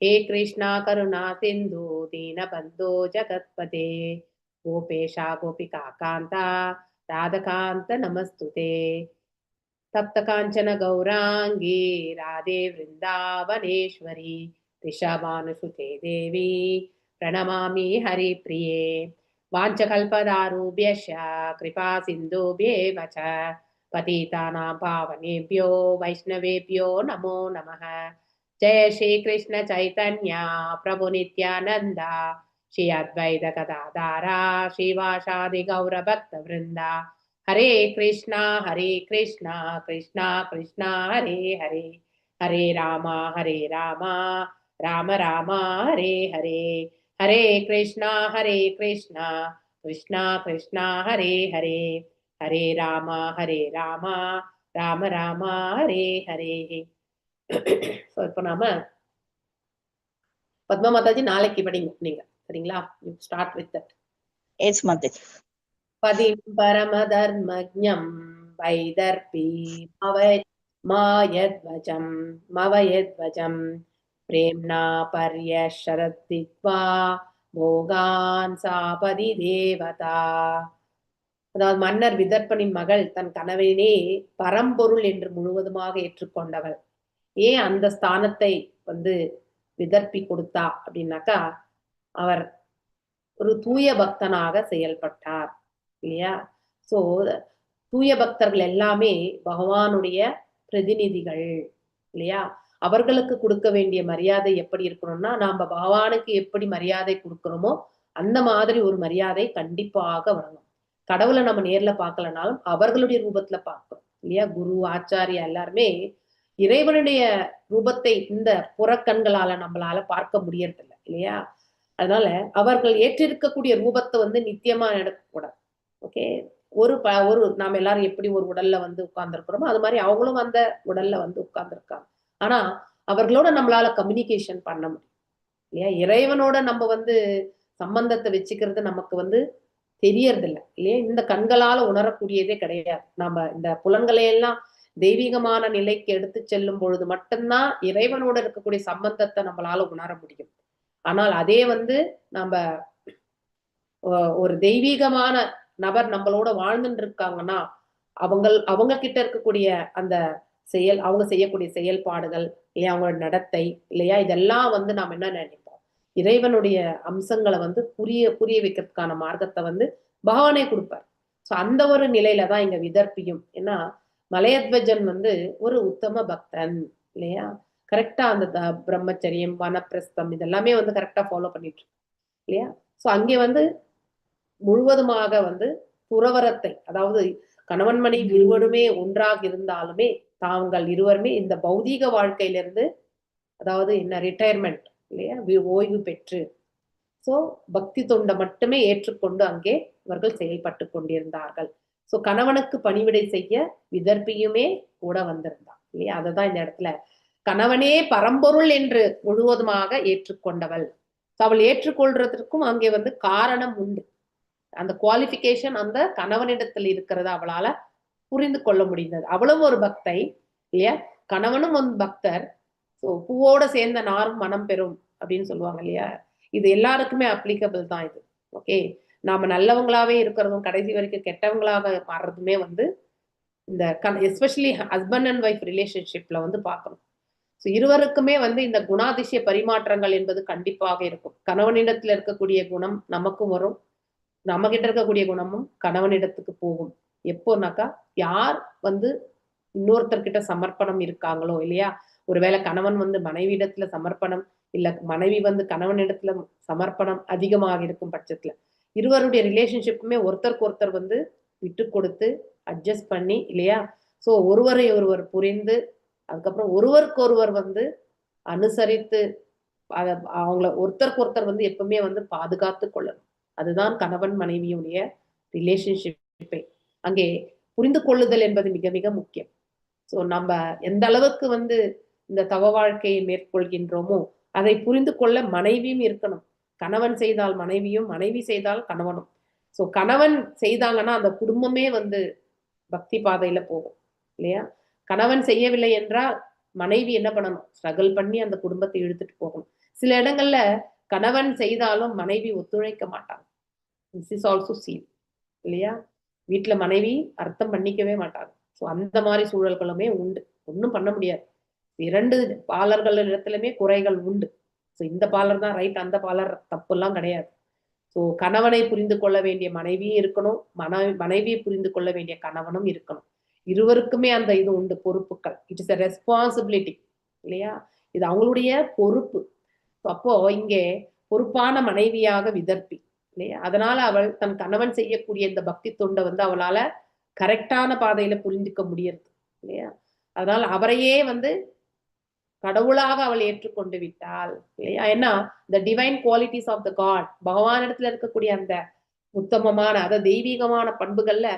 हे कृष्णा करुणा सिंधु दीनबन्धो जगत्पते गोपेशा गोपिका कान्ता राधकान्त नमस्तुते. तप्त कांचन गौरांगी राधे वृंदावनेश्वरी ऋषभानुसुते देवी प्रणमामि हरिप्रिये. वाञ्छकल्पदारुभ्यश्च कृपा सिन्धुभ्येव च पतितानां पावनेभ्यो वैष्णवेभ्यो नमो नमः. जय श्री कृष्ण चैतन्य प्रभु नित्यानंदा श्री अद्वैत गदाधारा श्रीवासादि गौर भक्त वृंदा. हरे कृष्णा कृष्णा कृष्णा हरे हरे, हरे राम राम राम हरे हरे. हरे कृष्णा कृष्णा कृष्णा हरे हरे, हरे राम राम राम हरे हरे. இப்போ நாம பத்மா மாதாஜி நாளைக்கு படிங்க நீங்க, சரிங்களா? You start with that. Yes Mataji. பதிம் பரம தர்மஜ்ஞம் வைதர்பி மவயத்வஜம் பிரேம்னா பர்யஷரத்தித்வா போகான் சாபதி தேவதா. அதாவது மன்னர் விதர்ப்பனின் மகள் தன் கணவனே பரம்பொருள் என்று முழுவதுமாக ஏற்றுக்கொண்டவள். ஏன் அந்த ஸ்தானத்தை விதர்ப்பி கொடுத்தா அப்படின்னாக்கா, அவர் ஒரு தூய பக்தனாக செயல்பட்டார் இல்லையா? சோ தூய பக்தர்கள் எல்லாமே பகவானுடைய பிரதிநிதிகள் இல்லையா? அவர்களுக்கு கொடுக்க வேண்டிய மரியாதை எப்படி இருக்கணும்னா, நாம பகவானுக்கு எப்படி மரியாதை கொடுக்கிறோமோ அந்த மாதிரி ஒரு மரியாதை கண்டிப்பாக வரணும். கடவுளை நம்ம நேர்ல பார்க்கலனாலும் அவர்களுடைய ரூபத்துல பார்க்கிறோம் இல்லையா? குரு ஆச்சாரியா எல்லாருமே இறைவனுடைய ரூபத்தை இந்த புறக்கண்களால நம்மளால பார்க்க முடியறதில்லை இல்லையா? அதனால அவர்கள் ஏற்றிருக்கக்கூடிய ரூபத்தை நித்தியமா நடக்கக்கூடாது. ஓகே, ஒரு நாம எல்லாரும் எப்படி ஒரு உடல்ல உட்கார்ந்துருக்கிறோமோ அது மாதிரி அவங்களும் அந்த உடல்ல உட்கார்ந்துருக்காங்க. ஆனா அவர்களோட நம்மளால கம்யூனிகேஷன் பண்ண முடியும் இல்லையா? இறைவனோட நம்ம சம்பந்தத்தை வச்சுக்கிறது நமக்கு தெரியறதில்லை இல்லையா? இந்த கண்களால உணரக்கூடியதே கிடையாது. நாம இந்த புலன்களையெல்லாம் தெய்வீகமான நிலைக்கு எடுத்து செல்லும் பொழுது மட்டும்தான் இறைவனோட இருக்கக்கூடிய சம்பந்தத்தை நம்மளால உணர முடியும். ஆனால் அதே நம்ம ஒரு தெய்வீகமான நபர் நம்மளோட வாழ்ந்துட்டு இருக்காங்கன்னா அவங்க கிட்ட இருக்கக்கூடிய அந்த அவங்க செய்யக்கூடிய செயல்பாடுகள் இல்லையா, அவங்களோட நடத்தை இல்லையா, இதெல்லாம் நாம என்ன நினைப்போம், இறைவனுடைய அம்சங்களை புரிய வைக்கிறதுக்கான மார்க்கத்தை பகவானே கொடுப்பார். சோ அந்த ஒரு நிலையில தான் இங்க விதர்ப்பியும். ஏன்னா மலையத்வஜன் ஒரு உத்தம பக்தன் இல்லையா? கரெக்டா அந்த பிரம்மச்சரியம் வனப்பிரஸ்தம் இதெல்லாமே கரெக்டா ஃபாலோ பண்ணிட்டு இல்லையா? சோ அங்கே முழுவதுமாக துறவரத்தை, அதாவது கணவன் மனைவி இருவருமே ஒன்றாக இருந்தாலுமே தாங்கள் இருவருமே இந்த பௌதீக வாழ்க்கையிலிருந்து, அதாவது என்ன ரிட்டையர்மெண்ட் இல்லையா, ஓய்வு பெற்று சோ பக்தி தொண்டை மட்டுமே ஏற்றுக்கொண்டு அங்கே இவர்கள் செயல்பட்டு கொண்டிருந்தார்கள். சோ கணவனுக்கு பணிவிடை செய்ய விதர்ப்பியுமே கூட வந்திருந்தான் இல்லையா? அததான் இந்த இடத்துல கணவனே பரம்பொருள் என்று முழுவதுமாக ஏற்றுக்கொண்டவள். அவள் ஏற்றுக்கொள்றதற்கும் அங்கே வந்து காரணம் உண்டு. அந்த குவாலிபிகேஷன் அந்த கணவனிடத்தில் இருக்கிறத அவளால புரிந்து கொள்ள முடிந்தது. அவளும் ஒரு பக்தை இல்லையா, கணவனும் ஒரு பக்தர். ஸோ பூவோட சேர்ந்த நாரும் மனம் பெறும் அப்படின்னு சொல்லுவாங்க இல்லையா, இது எல்லாருக்குமே அப்ளிகபிள் தான் இது. ஓகே, நாம நல்லவங்களாவே இருக்கிறதும் கடைசி வரைக்கும் கெட்டவங்களாக மாறுறதுமே வந்து இந்த எஸ்பெஷலி ஹஸ்பண்ட் அண்ட் ஒய்ஃப் ரிலேஷன்ஷிப்ல வந்து பார்க்கணும். ஸோ இருவருக்குமே வந்து இந்த குணாதிசய பரிமாற்றங்கள் என்பது கண்டிப்பாக இருக்கும். கணவனிடத்துல இருக்கக்கூடிய குணம் நமக்கும் வரும், நம்ம கிட்ட இருக்கக்கூடிய குணமும் கணவனிடத்துக்கு போகும். எப்போனாக்கா யார் வந்து இன்னொருத்தர்கிட்ட சமர்ப்பணம் இருக்காங்களோ இல்லையா, ஒருவேளை கணவன் வந்து மனைவியிடத்துல சமர்ப்பணம், இல்ல மனைவி வந்து கணவனிடத்துல சமர்ப்பணம் அதிகமாக இருக்கும் பட்சத்துல இருவருடைய ரிலேஷன்ஷிப்புமே ஒருத்தருக்கு ஒருத்தர் வந்து விட்டு கொடுத்து அட்ஜஸ்ட் பண்ணி இல்லையா, ஸோ ஒருவரை ஒருவர் புரிந்து அதுக்கப்புறம் ஒருவருக்கு ஒருவர் வந்து அனுசரித்து அவங்கள ஒருத்தருக்கு ஒருத்தர் வந்து எப்பவுமே வந்து பாதுகாத்து கொள்ளணும். அதுதான் கணவன் மனைவியுடைய ரிலேஷன்ஷிப்பை. அங்கே புரிந்து கொள்ளுதல் என்பது மிக மிக முக்கியம். ஸோ நம்ம எந்த அளவுக்கு வந்து இந்த தவ வாழ்க்கையை மேற்கொள்கின்றோமோ அதை புரிந்து கொள்ள மனைவியும் இருக்கணும். கணவன் செய்தால் மனைவியும், மனைவி செய்தால் கணவனும். ஸோ கணவன் செய்தாங்கன்னா அந்த குடும்பமே வந்து பக்தி பாதையில போகும் இல்லையா. கணவன் செய்யவில்லை என்றால் மனைவி என்ன பண்ணணும், ஸ்ட்ரகிள் பண்ணி அந்த குடும்பத்தை இழுத்துட்டு போகணும். சில இடங்கள்ல கணவன் செய்தாலும் மனைவி ஒத்துழைக்க மாட்டாங்க. திஸ் இஸ் ஆல்சோ சீன் இல்லையா, வீட்டுல மனைவி அர்த்தம் பண்ணிக்கவே மாட்டாங்க. ஸோ அந்த மாதிரி சூழல்களுமே உண்டு, ஒன்றும் பண்ண முடியாது. இரண்டு பாலர்கள் இடத்துலயுமே குறைகள் உண்டு. ஸோ இந்த பாலர் தான் ரைட், அந்த பாலர் தப்பு எல்லாம் கிடையாது. ஸோ கணவனை புரிந்து கொள்ள வேண்டிய மனைவியும் இருக்கணும், மனைவியை புரிந்து கொள்ள வேண்டிய கணவனும் இருக்கணும். இருவருக்குமே அந்த இது உண்டு, பொறுப்புகள். இட் இஸ் அ ரெஸ்பான்சிபிலிட்டி இல்லையா, இது அவங்களுடைய பொறுப்பு. அப்போ இங்கே பொறுப்பான மனைவியாக விதர்ப்பி இல்லையா, அதனால அவள் தன் கணவன் செய்யக்கூடிய இந்த பக்தி தொண்டை வந்து அவளால கரெக்டான பாதையில புரிஞ்சுக்க முடியறது இல்லையா. அதனால அவரையே வந்து கடவுளாக அவள் ஏற்றுக்கொண்டு விட்டாள் இல்லையா. ஏன்னா இந்த divine qualities of the God, பகவானிடத்துல இருக்கக்கூடிய அந்த உத்தமமான அதாவது தெய்வீகமான பண்புகள்ல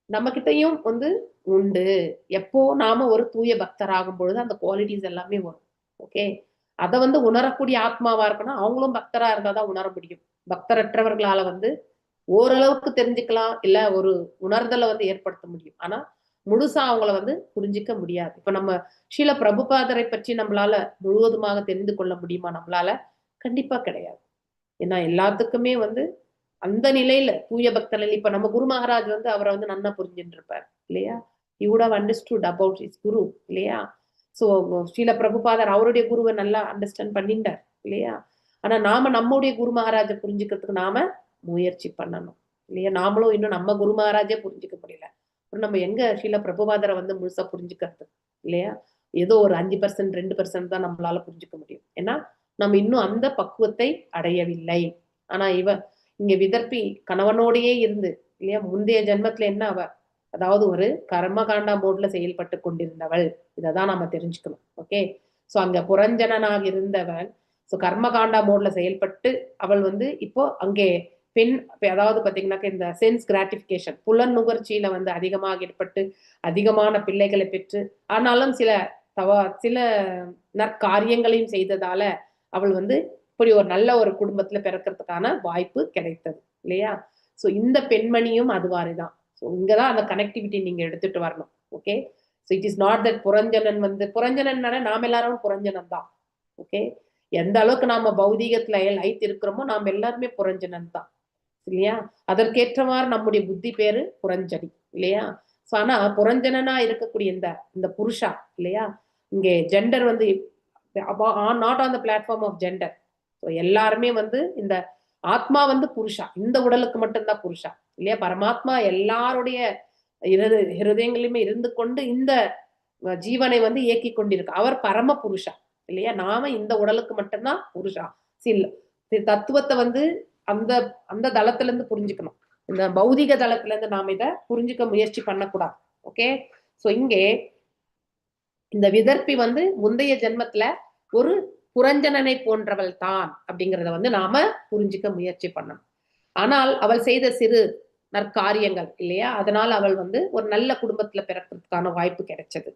நம்ம கிட்டையும் வந்து உண்டு. எப்போ நாம ஒரு தூய பக்தராகும் பொழுது அந்த குவாலிட்டிஸ் எல்லாமே வரும். ஓகே, அதை வந்து உணரக்கூடிய ஆத்மாவா இருக்கணும். அவங்களும் பக்தரா இருந்தாதான் உணர முடியும். பக்தரற்றவர்களால வந்து ஓரளவுக்கு தெரிஞ்சுக்கலாம், இல்ல ஒரு உணர்தலை வந்து ஏற்படுத்த முடியும். ஆனா முழுசா அவங்கள வந்து புரிஞ்சிக்க முடியாது. இப்ப நம்ம ஸ்ரீல பிரபுபாதரை பற்றி நம்மளால முழுவதுமாக தெரிந்து கொள்ள முடியுமா? நம்மளால கண்டிப்பா கிடையாது. ஏன்னா எல்லாத்துக்குமே வந்து அந்த நிலையில தூய பக்தர்கள், இப்ப நம்ம குரு மகாராஜ் வந்து அவரை வந்து நன்னா புரிஞ்சுட்டு இருப்பார் இல்லையா. He would have understood about his guru இல்லையா. சோ ஸ்ரீல பிரபுபாதர் அவருடைய குருவை நல்லா அண்டர்ஸ்டாண்ட் பண்ணிட்டார் இல்லையா. ஆனா நாம நம்முடைய குரு மகாராஜை புரிஞ்சுக்கிறதுக்கு நாம முயற்சி பண்ணணும் இல்லையா. நாமளும் இன்னும் நம்ம குரு மகாராஜே புரிஞ்சுக்க முடியல, அப்புறம் நம்ம எங்க ஸ்ரீல பிரபுபாதரை வந்து முழுசா புரிஞ்சுக்கிறது இல்லையா. ஏதோ ஒரு 5% 2% தான் நம்மளால புரிஞ்சுக்க முடியும். ஏன்னா நம்ம இன்னும் அந்த பக்குவத்தை அடையவில்லை. ஆனா இங்க விதர்ப்பி கணவனோடையே இருந்து இல்லையா, முந்தைய ஜென்மத்துல என்ன அவ, அதாவது ஒரு கர்மகாண்டா மோட்ல செயல்பட்டு கொண்டிருந்தவள். இததான் நாம தெரிஞ்சுக்கணும். ஓகே, சோ அங்க புரஞ்சனாக இருந்தவன் சோ கர்மகாண்டா மோட்ல செயல்பட்டு அவள் வந்து இப்போ அங்கே பெண், அதாவது பாத்தீங்கன்னாக்க இந்த சென்ஸ் கிராட்டிபிகேஷன் புலன் நுகர்ச்சியில வந்து அதிகமாக ஏற்பட்டு அதிகமான பிள்ளைகளை பெற்று, ஆனாலும் சில நற்காரியங்களையும் செய்ததால அவள் வந்து இப்படி ஒரு நல்ல ஒரு குடும்பத்துல பிறக்கிறதுக்கான வாய்ப்பு கிடைத்தது இல்லையா. சோ இந்த பெண்மணியும் அதுவாறுதான். ஸோ இங்கதான் அந்த கனெக்டிவிட்டி நீங்க எடுத்துட்டு வரணும். Okay, so it is not that Puranjana வந்து புரஞ்சனன்னால நாம எல்லாரும் புரஞ்சனன் தான். ஓகே, எந்த அளவுக்கு நாம பௌதீகத்துல லைட் இருக்கிறோமோ நாம எல்லாருமே புரஞ்சனன் தான் இல்லையா. அதற்கேற்றவாறு நம்முடைய புத்தி பேரு புரஞ்சனி இல்லையா. ஸோ ஆனா புரஞ்சனனா இருக்கக்கூடிய இந்த புருஷா இல்லையா, இங்கே ஜெண்டர் வந்து not on the platform of gender. So எல்லாருமே வந்து இந்த ஆத்மா வந்து புருஷா, இந்த உடலுக்கு மட்டும்தான் புருஷா இல்லையா. பரமாத்மா எல்லாருடைய ஹிருதயங்களிலுமே இருந்து கொண்டு இந்த ஜீவனை வந்து இயக்கி கொண்டிருக்கு. அவர் பரம புருஷா இல்லையா. நாம இந்த உடலுக்கு மட்டும்தான் புருஷா. தத்துவத்தை வந்து அந்த அந்த தளத்துல இருந்து புரிஞ்சுக்கணும். இந்த பௌதிக தளத்துல இருந்து நாம இதை புரிஞ்சுக்க முயற்சி பண்ணக்கூடாது. ஓகே, சோ இங்கே இந்த விதர்ப்பி வந்து முந்தைய ஜென்மத்துல ஒரு புரஞ்சனனை போன்றவள் தான் அப்படிங்கிறத வந்து நாம புரிஞ்சுக்க முயற்சி பண்ணணும். ஆனால் அவள் செய்த சிறு நற்காரியங்கள் இல்லையா, அதனால அவள் வந்து ஒரு நல்ல குடும்பத்துல பிறக்கிறதுக்கான வாய்ப்பு கிடைச்சது.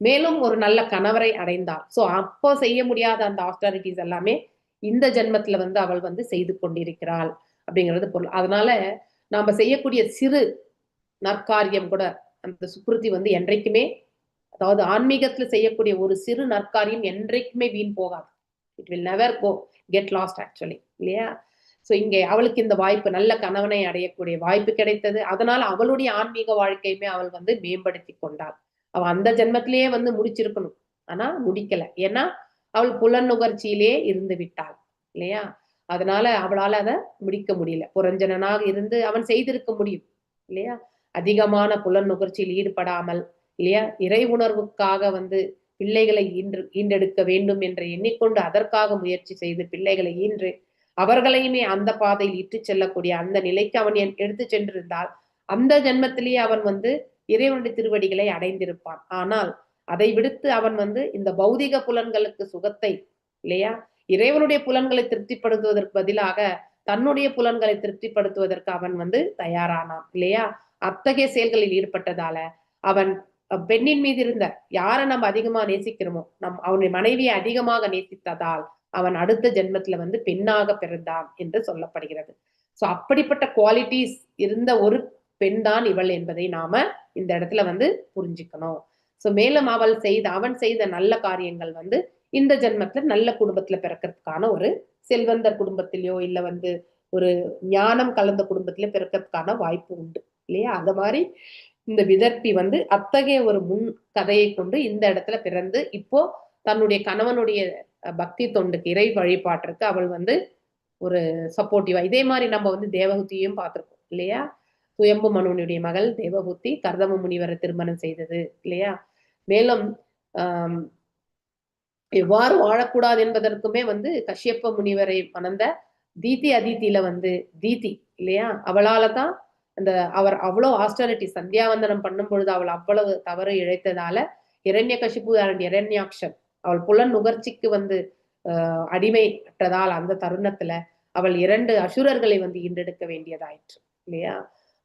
மேலும் ஒரு நல்ல கணவரை அடைந்தாள். சோ அப்போ செய்ய முடியாத அந்த ஆஸ்டாரிட்டிஸ் எல்லாமே இந்த ஜென்மத்துல வந்து அவள் வந்து செய்து கொண்டிருக்கிறாள் அப்படிங்கிறது பொருள். அதனால நாம செய்யக்கூடிய சிறு நற்காரியம் கூட அந்த சுக்ருதி வந்து என்றைக்குமே, அதாவது ஆன்மீகத்துல செய்யக்கூடிய ஒரு சிறு நற்காரியம் என்றைக்குமே வீண் போகாது. It will never go get lost actually, இல்லையா? சோ இங்கே அவளுக்கு இந்த வாய்ப்பு, நல்ல கணவனை அடையக்கூடிய வாய்ப்பு கிடைத்தது. அதனால அவளுடைய ஆன்மீக வாழ்க்கையுமே அவள் வந்து மேம்படுத்தி கொண்டாள். அவ அந்த ஜென்மத்திலேயே வந்து முடிச்சிருக்கணும், ஆனா முடிக்கல. ஏன்னா அவள் புலன் நுகர்ச்சியிலே இருந்து விட்டாள், இல்லையா? அதனால அவளால அதை முடிக்க முடியல. புரஞ்சனாக இருந்து அவன் செய்திருக்க முடியும், இல்லையா? அதிகமான புலன் நுகர்ச்சியில் ஈடுபடாமல், இல்லையா, இறை உணர்வுக்காக வந்து பிள்ளைகளை ஈண்டெடுக்க வேண்டும் என்று எண்ணிக்கொண்டு அதற்காக முயற்சி செய்து பிள்ளைகளை ஈன்று அவர்களையுமே அந்த பாதையில் இட்டு செல்லக்கூடிய அந்த நிலைக்கு அவன் எடுத்து சென்றிருந்தால் அந்த ஜென்மத்திலேயே அவன் வந்து இறைவனுடைய திருவடிகளை அடைந்திருப்பான். ஆனால் அதை விடுத்து அவன் வந்து இந்த பௌதிக புலன்களுக்கு சுகத்தை, இல்லையா, இறைவனுடைய புலன்களை திருப்திப்படுத்துவதற்கு பதிலாக தன்னுடைய புலன்களை திருப்திப்படுத்துவதற்கு அவன் வந்து தயாரானான், இல்லையா? அத்தகைய செயல்களில் ஈடுபட்டதால அவன் பெண்ணின் மீது இருந்த, யாரை நம்ம அதிகமா நேசிக்கிறோமோ, அவனுடைய மனைவியை அதிகமாக நேசித்ததால் அவன் அடுத்த ஜென்மத்துல வந்து பெண்ணாக பிறந்தான் என்று சொல்லப்படுகிறது. சோ அப்படிப்பட்ட குவாலிட்டிஸ் இருந்த ஒரு பெண் தான் இவள் என்பதை நாம இந்த இடத்துல வந்து புரிஞ்சுக்கணும். சோ மேலும் அவன் செய்த நல்ல காரியங்கள் வந்து இந்த ஜென்மத்துல நல்ல குடும்பத்துல பிறக்கிறதுக்கான, ஒரு செல்வந்தர் குடும்பத்திலயோ இல்ல வந்து ஒரு ஞானம் கலந்த குடும்பத்தில பிறக்கிறதுக்கான வாய்ப்பு உண்டு, இல்லையா? அந்த மாதிரி இந்த விதர்ப்பி வந்து அத்தகைய ஒரு முன் கதையை கொண்டு இந்த இடத்துல பிறந்து இப்போ தன்னுடைய கணவனுடைய பக்தி தொண்டுக்கு, இறை வழிபாட்டிற்கு அவள் வந்து ஒரு சப்போர்ட்டிவா, இதே மாதிரி நம்ம வந்து தேவஹூதியையும் பார்த்திருக்கோம், இல்லையா? சுயம்பு மனுவனுடைய மகள் தேவஹூதி கர்தம முனிவரை திருமணம் செய்தது, இல்லையா? மேலும் எவ்வாறு வாழக்கூடாது என்பதற்குமே வந்து கஷ்யப்ப முனிவரை மணந்த தீதி அதித்தியில வந்து தீதி, இல்லையா, அவளால தான் அந்த அவர் அவ்வளவு ஆஸ்டாரிட்டி சந்தியாவந்தனம் பண்ணும் பொழுது அவள் அவ்வளவு தவறு இழைத்ததால இரண்யகசிபு அண்ட் இரண்யாக்ஷன் அவள் புலன் நுகர்ச்சிக்கு வந்து அடிமைட்டதால் அந்த தருணத்துல அவள் 2 அசுரர்களை வந்து ஈண்டெடுக்க வேண்டியதாயிற்று, இல்லையா?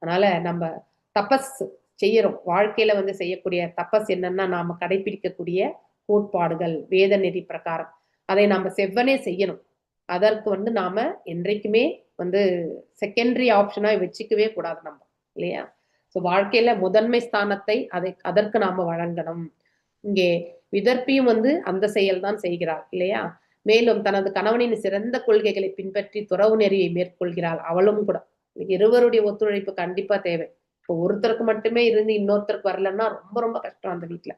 அதனால நம்ம தபஸ் செய்யறோம், வாழ்க்கையில வந்து செய்யக்கூடிய தபஸ் என்னன்னா நாம கடைபிடிக்கக்கூடிய கோட்பாடுகள் வேத நெறி பிரகாரம் அதை நாம செவ்வனே செய்யணும். அதற்கு வந்து நாம என்றைக்குமே வந்து செகண்டரி ஆப்ஷனா வச்சுக்கவே கூடாது நம்ம, இல்லையா? சோ வாழ்க்கையில முதன்மை ஸ்தானத்தை அதற்கு நாம வழங்கணும். இங்கே விதர்ப்பியும் வந்து அந்த செயல் தான் செய்கிறாள், இல்லையா? மேலும் தனது கணவனின் சிறந்த கொள்கைகளை பின்பற்றி துறவு நெறியை மேற்கொள்கிறாள். அவளும் கூட இருவருடைய ஒத்துழைப்பு கண்டிப்பா தேவை. இப்போ ஒருத்தருக்கு மட்டுமே இருந்து இன்னொருத்தருக்கு வரலன்னா ரொம்ப ரொம்ப கஷ்டம் அந்த வீட்டுல,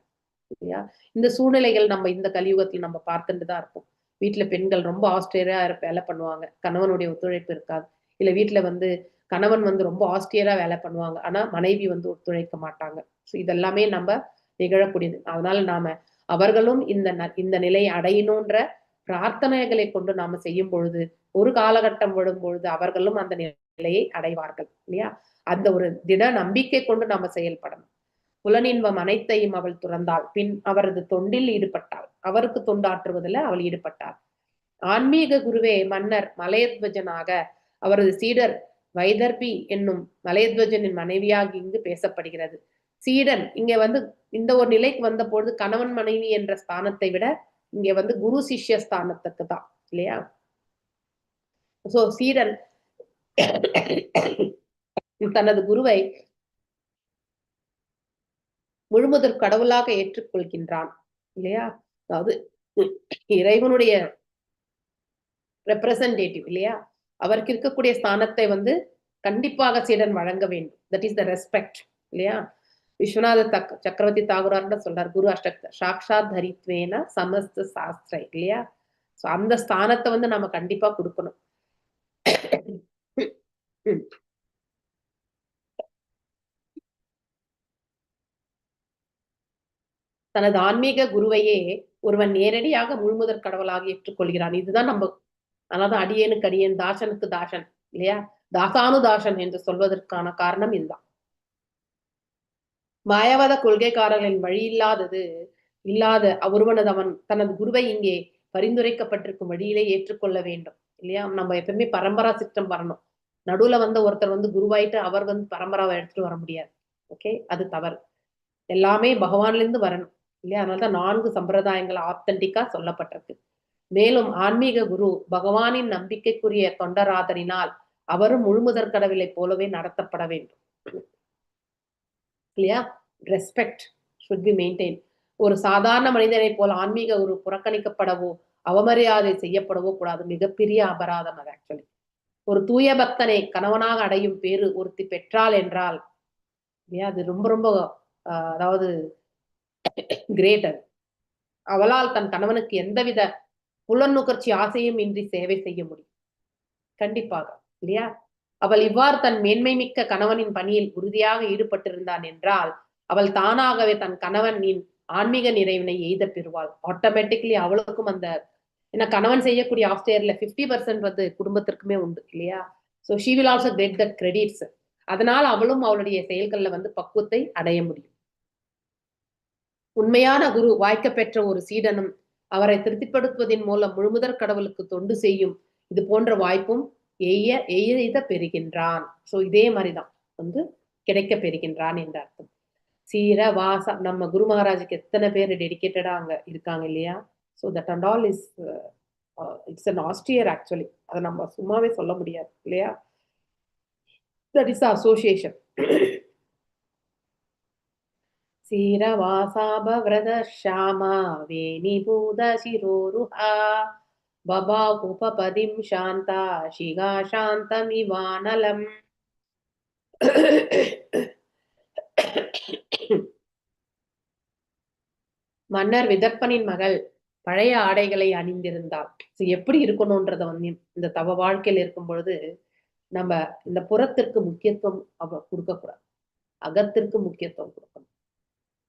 இல்லையா? இந்த சூழ்நிலைகள் நம்ம இந்த கலியுகத்தில் நம்ம பார்த்துட்டு தான் இருப்போம். வீட்டுல பெண்கள் ரொம்ப ஆஸ்திரேலியா வேலை பண்ணுவாங்க, கணவனுடைய ஒத்துழைப்பு இருக்காது. இல்ல வீட்டுல வந்து கணவன் வந்து ரொம்ப ஆஸ்திரேலியா வேலை பண்ணுவாங்க, ஆனா மனைவி வந்து ஒத்துழைக்க மாட்டாங்க. ஸோ இதெல்லாமே நம்ம நிகழக்கூடியது. அதனால நாம அவர்களும் இந்த நிலையை அடையணுன்ற பிரார்த்தனைகளை கொண்டு நாம செய்யும் பொழுது ஒரு காலகட்டம் விடும் பொழுது அவர்களும் அந்த நிலையை அடைவார்கள், இல்லையா? அந்த ஒரு திட நம்பிக்கை கொண்டு நாம செயல்படணும். புலனின்பம் அனைத்தையும் அவள் துறந்தாள். பின் அவரது தொண்டில் ஈடுபட்டாள். அவருக்கு தொண்டாற்றுவதில் அவள் ஈடுபட்டாள். ஆன்மீக குருவே மன்னர் மலையத்வஜனாக அவரது சீடர் வைதர்பி என்னும் மலையத்வஜனின் மனைவியாக இங்கு பேசப்படுகிறது. சீடன் இங்க வந்து இந்த ஒரு நிலைக்கு வந்த பொழுது கணவன் மனைவி என்ற ஸ்தானத்தை விட இங்க வந்து குரு சிஷ்ய ஸ்தானத்துக்கு தான், இல்லையா? சோ சீடன் தனது குருவை முழுமுதற் கடவுளாக ஏற்றுக்கொள்கின்றான், இல்லையா? அதாவது இறைவனுடைய ரெப்ரசன்டேட்டிவ், இல்லையா? அவருக்கு இருக்கக்கூடிய ஸ்தானத்தை வந்து கண்டிப்பாக சீடன் வழங்க வேண்டும். தட் இஸ் த ரெஸ்பெக்ட், இல்லையா? விஸ்வநாத சக்கரவர்த்தி தாகுரார்னு சொல்றார், குரு அஷ்டக் சாக்ஷாத் தரித்வேன சமஸ்த சாஸ்திர, இல்லையா? சோ அந்த ஸ்தானத்தை வந்து நம்ம கண்டிப்பா கொடுக்கணும். தனது ஆன்மீக குருவையே ஒருவன் நேரடியாக முழுமுதற் கடவுளாக ஏற்றுக்கொள்கிறான். இதுதான் நம்ம, அதனாலதான் அடியேனுக்கு அடியேன் தாசனுக்கு தாசன், இல்லையா? தாசானு தாசன் என்று சொல்வதற்கான காரணம் இதுதான். மாயவாத கொள்கைக்காரர்களின் வழி இல்லாத ஒருவனது அவன் தனது குருவை இங்கே பரிந்துரைக்கப்பட்டிருக்கும் வழியிலே ஏற்றுக்கொள்ள வேண்டும், இல்லையா? நம்ம எப்பவுமே பரம்பரா சிஸ்டம் வரணும். நடுவுல வந்து ஒருத்தர் வந்து குருவாயிட்டு அவர் வந்து பரம்பராவை எடுத்துட்டு வர முடியாது. ஓகே, அது தவறு. எல்லாமே பகவான்ல இருந்து வரணும். இல்லையா? அதனாலதான் 4 சம்பிரதாயங்கள் ஆத்தென்டிக்கா சொல்லப்பட்டிருக்கு. மேலும் ஆன்மீக குரு பகவானின் நம்பிக்கைக்குரிய தொண்டராதரினால் அவரும் முழுமுதற் கடவுளை போலவே நடத்தப்பட வேண்டும். இல்லையா? Respect should be maintain. ஒரு சாதாரண மனிதனை போல ஆன்மீக குரு புறக்கணிக்கப்படவோ அவமரியாதை செய்யப்படவோ கூடாது. மிகப்பெரிய அபராதம் அது ஆக்சுவலி. ஒரு தூய பக்தனை கணவனாக அடையும் பேரு ஒருத்தி பெற்றாள் என்றால் இல்லையா, அது ரொம்ப ரொம்ப அதாவது கிரேட். அது அவளால் தன் கணவனுக்கு எந்தவித புலநுகர்ச்சி ஆசையும் இன்றி சேவை செய்ய முடியும். கண்டிப்பாக இல்லையா? அவள் இவ்வாறு தன் மேன்மை மிக்க கணவனின் பணியில் உறுதியாக ஈடுபட்டிருந்தான் என்றால் அவள் தானாகவே தன் கணவனின் ஆன்மீக நிறைவினை எய்த பெறுவாள். ஆட்டோமேட்டிக்லி அவளுக்கும் அந்த ஏன்னா கணவன் செய்யக்கூடிய ஆஸ்திரேலியா 50% வந்து குடும்பத்திற்குமே உண்டு இல்லையா? So she will also get the credits. அதனால் அவளும் அவளுடைய செயல்கள்ல வந்து பக்குவத்தை அடைய முடியும். உண்மையான குரு வாய்க்க பெற்ற ஒரு சீடனும் அவரை திருப்திப்படுத்துவதன் மூலம் முழுமுதற் கடவுளுக்கு தொண்டு செய்யும் இது போன்ற வாய்ப்பும் எய்த பெறுகின்றான். ஸோ இதே மாதிரிதான் வந்து கிடைக்க பெறுகின்றான் என்ற அர்த்தம். சீர வாசா நம்ம குரு மகாராஜுக்கு எத்தனை பேர் டெடிக்கேட்டடா அங்க இருக்காங்க இல்லையா? So that and all is it's an austere actually. அதை நம்ம சும்மாவே சொல்ல முடியாது இல்லையா? That is association. சீரவாசாபவ்ரத ஷாமா வேணிபூத சிரோருஹா பபா உபபதிம் சாந்தா ஷிகா சாந்தமிவானலம். மன்னர் விதர்ப்பனின் மகள் பழைய ஆடைகளை அணிந்திருந்தாள். எப்படி இருக்கணும்ன்றத வந்து இந்த தவ வாழ்க்கையில் இருக்கும் பொழுது நம்ம இந்த புறத்திற்கு முக்கியத்துவம் கொடுக்கக்கூடாது, அகத்திற்கு முக்கியத்துவம் கொடுக்கணும்.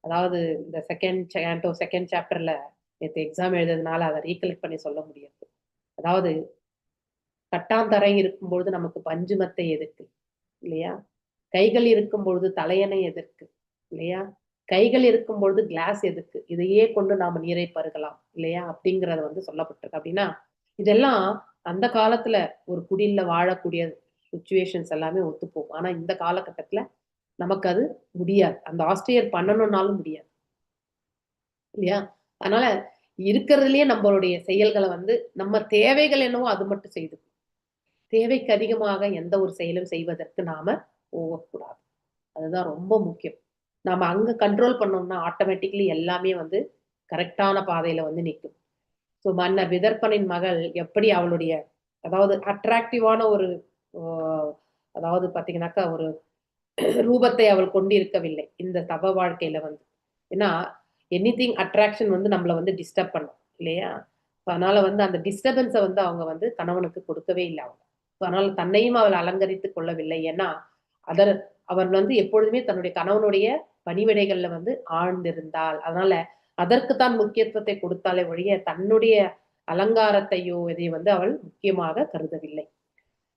அதாவது இந்த செகண்ட் சாப்டர்ல நேற்று எக்ஸாம் எழுதுறதுனால அதை ரீகலெக்ட் பண்ணி சொல்ல முடியாது. அதாவது கட்டாந்தரை இருக்கும்பொழுது நமக்கு பஞ்சுமத்தை எதிர்க்கு இல்லையா? கைகள் இருக்கும் பொழுது தலையணை எதிர்க்கு இல்லையா? கைகள் இருக்கும் பொழுது கிளாஸ் எதுக்கு, இதையே கொண்டு நாம நீரை பருகலாம் இல்லையா? அப்படிங்கறத வந்து சொல்லப்பட்டிருக்கு. அப்படின்னா இதெல்லாம் அந்த காலத்துல ஒரு குடில்ல வாழக்கூடிய சுச்சுவேஷன்ஸ் எல்லாமே ஒத்துப்போகும். ஆனா இந்த காலகட்டத்துல நமக்கு அது முடியாது. அந்த ஆஸ்திரியர் பண்ணணும்னாலும் முடியாது இல்லையா? அதனால இருக்கிறதுலயே நம்மளுடைய செயல்களை வந்து நம்ம தேவைகள் என்னவோ அது மட்டும் செய்து, தேவைக்கு அதிகமாக எந்த ஒரு செயலும் செய்வதற்கு நாம போகக்கூடாது. அதுதான் ரொம்ப முக்கியம். நாம அங்க கண்ட்ரோல் பண்ணோம்னா ஆட்டோமேட்டிக்லி எல்லாமே வந்து கரெக்டான பாதையில வந்து நிற்கும். ஸோ மன்னர் விதர்ப்பனின் மகள் எப்படி அவளுடைய அதாவது அட்ராக்டிவான ஒரு அதாவது பாத்தீங்கன்னாக்கா ஒரு ரூபத்தை அவள் கொண்டிருக்கவில்லை இந்த தவ வாழ்க்கையில வந்து. ஏன்னா எனிதிங் அட்ராக்ஷன் வந்து நம்மளை வந்து டிஸ்டர்ப் பண்ணும் இல்லையா? அதனால வந்து அந்த டிஸ்டர்பன்ஸை வந்து அவங்க வந்து கணவனுக்கு கொடுக்கவே இல்லை அவங்க. அதனால தன்னையும் அவள் அலங்கரித்து கொள்ளவில்லை. ஏன்னா அவர் வந்து எப்பொழுதுமே தன்னுடைய கணவனுடைய பணிவிடைகள்ல வந்து ஆழ்ந்திருந்தாள். அதனால அதற்குத்தான் முக்கியத்துவத்தை கொடுத்தாலே ஒழிய தன்னுடைய அலங்காரத்தையோ இதை வந்து அவள் முக்கியமாக கருதவில்லை.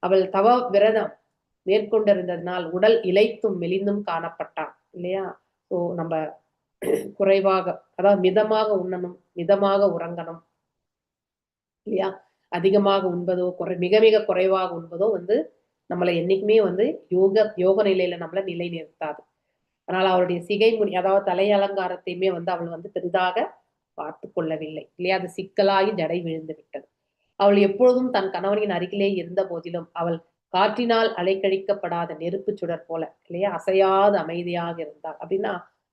அவள் தவ விரதம் மேற்கொண்டிருந்ததனால் உடல் இளைத்தும் மெலிந்தும் காணப்பட்டான் இல்லையா? ஸோ நம்ம குறைவாக அதாவது மிதமாக உண்ணணும், மிதமாக உறங்கணும் இல்லையா? அதிகமாக உண்பதோ மிக மிக குறைவாக உண்பதோ வந்து நம்மளை என்னைக்குமே வந்து யோக நிலையில நம்மள நிலை நிறுத்தாது. அதனால அவளுடைய சிகை முடி அதாவது தலை அலங்காரத்தையுமே வந்து அவள் வந்து பெரிதாக பார்த்து கொள்ளவில்லை இல்லையா? அது சிக்கலாகி ஜடை விழுந்து விட்டது. அவள் எப்பொழுதும் தன் கணவனின் அருகிலே இருந்த போதிலும் அவள் காற்றினால் அலைக்கழிக்கப்படாத நெருப்பு சுடர் போல இல்லையா அசையாத அமைதியாக இருந்தாள். அப்படின்னா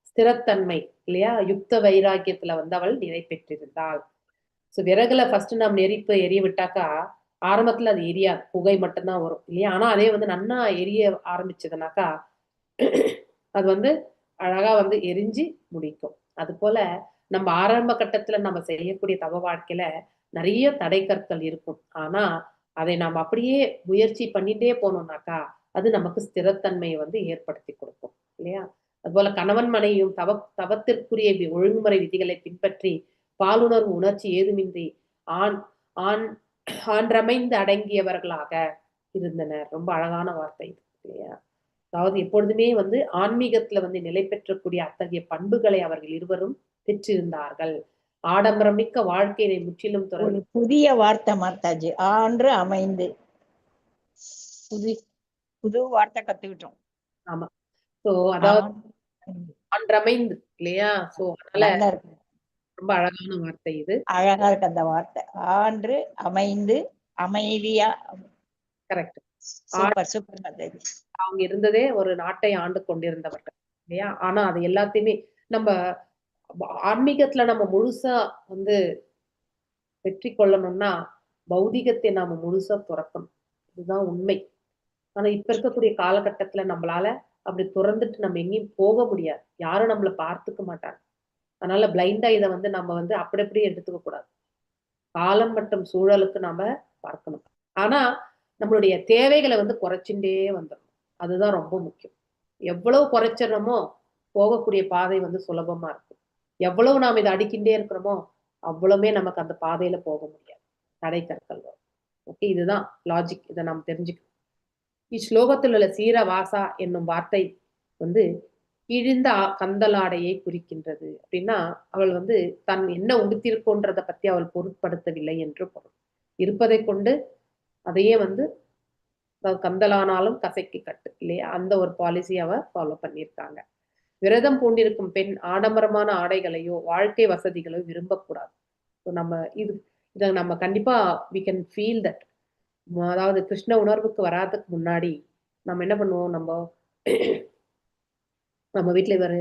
ஸ்திரத்தன்மை இல்லையா? யுக்த வைராக்கியத்துல வந்து அவள் நிலை பெற்றிருந்தாள். ஸோ விறகுல ஃபர்ஸ்ட் நம்ம நெருப்பு எரிய விட்டாக்கா ஆரம்பத்துல அது எரியாது, புகை மட்டும்தான் வரும் இல்லையா? ஆனா அதே வந்து நன்னா எரிய ஆரம்பிச்சதுனாக்கா அது வந்து அழகா வந்து எரிஞ்சு முடிக்கும். அது போல நம்ம ஆரம்ப கட்டத்துல நம்ம செய்யக்கூடிய தவ வாழ்க்கையில நிறைய தடை கற்கள் இருக்கும். ஆனா அதை நாம் அப்படியே முயற்சி பண்ணிட்டே போனோம்னாக்கா அது நமக்கு ஸ்திரத்தன்மையை வந்து ஏற்படுத்தி கொடுக்கும் இல்லையா? அதுபோல கணவன் மனைவியும் தவத்திற்குரிய ஒழுங்குமுறை விதிகளை பின்பற்றி பாலுணர்வு உணர்ச்சி ஏதுமின்றி ஆன்றமைந்து அடங்கியவர்களாக இருந்தனர். ரொம்ப அழகான வார்த்தை இல்லையா? அதாவது எப்பொழுதுமே வந்து ஆன்மீகத்துல வந்து நிலை பெற்றக்கூடிய அத்தகைய பண்புகளை அவர்கள் இருவரும் பெற்றிருந்தார்கள். ஆடம்பரம் மிக்க வாழ்க்கையை முற்றிலும் ஒரு புதிய வார்த்தை மாதாஜி, ஆன்று அமைந்து புது வார்த்தை கத்துக்கிட்டோம். ஆமா. சோ அதாவது ஆன்றமைந்து இல்லையா? சோ அதனால நல்லா இருக்கு, ரொம்ப அழகான வார்த்தை இது. அழகா இருக்கு அந்த வார்த்தை. ஆன்று அமைந்து அமைதியா. கரெக்ட். Super super Mataji. அவங்க இருந்ததே ஒரு நாட்டை ஆண்டு கொண்டிருந்தவர்கள் இல்லையா? ஆனா அது எல்லாத்தையுமே நம்ம ஆன்மீகத்துல நம்ம முழுசா வந்து வெற்றி கொள்ளணும்னா பௌதிகத்தை நாம முழுசா துறக்கணும். இதுதான் உண்மை. ஆனா இப்ப இருக்கக்கூடிய காலகட்டத்துல நம்மளால அப்படி துறந்துட்டு நம்ம எங்கேயும் போக முடியாது. யாரும் நம்மள பார்த்துக்க மாட்டாங்க. அதனால பிளைண்டா இதை வந்து நம்ம வந்து அப்படி அப்படியே எடுத்துக்க கூடாது. காலம் மற்றும் சூழலுக்கு நாம பார்க்கணும். ஆனா நம்மளுடைய தேவைகளை வந்து குறைச்சுட்டே வந்துடணும். அதுதான் ரொம்ப முக்கியம். எவ்வளவு குறைச்சிடறோமோ போகக்கூடிய பாதை வந்து சுலபமா இருக்கும். எவ்வளவு நாம் இதை அடிக்கின்றே இருக்கிறோமோ அவ்வளவுமே நமக்கு அந்த பாதையில போக முடியாது. தடை கற்கள் வரும். ஓகே, இதுதான் லாஜிக். இதை நாம் தெரிஞ்சுக்கணும். இஸ்லோகத்தில் உள்ள சீர வாசா என்னும் வார்த்தை வந்து கிழிந்த கந்தலாடையை குறிக்கின்றது. அப்படின்னா அவள் வந்து தன் என்ன உடுத்திருக்கோன்றத பத்தி அவள் பொருட்படுத்தவில்லை என்று பொருள். இருப்பதை கொண்டு அதையே வந்து கந்தலானாலும் கசைக்கு கட்டு இல்லையா? அந்த ஒரு பாலிசி அவ ஃபாலோ பண்ணியிருக்காங்க. விரதம் பூண்டிருக்கும் பெண் ஆடம்பரமான ஆடைகளையோ வாழ்க்கை வசதிகளையோ விரும்பக்கூடாது. நம்ம இதை நம்ம கண்டிப்பா we can feel that. அதாவது கிருஷ்ண உணர்வுக்கு வராதுக்கு முன்னாடி நம்ம என்ன பண்ணுவோம், நம்ம வீட்டுல இவர்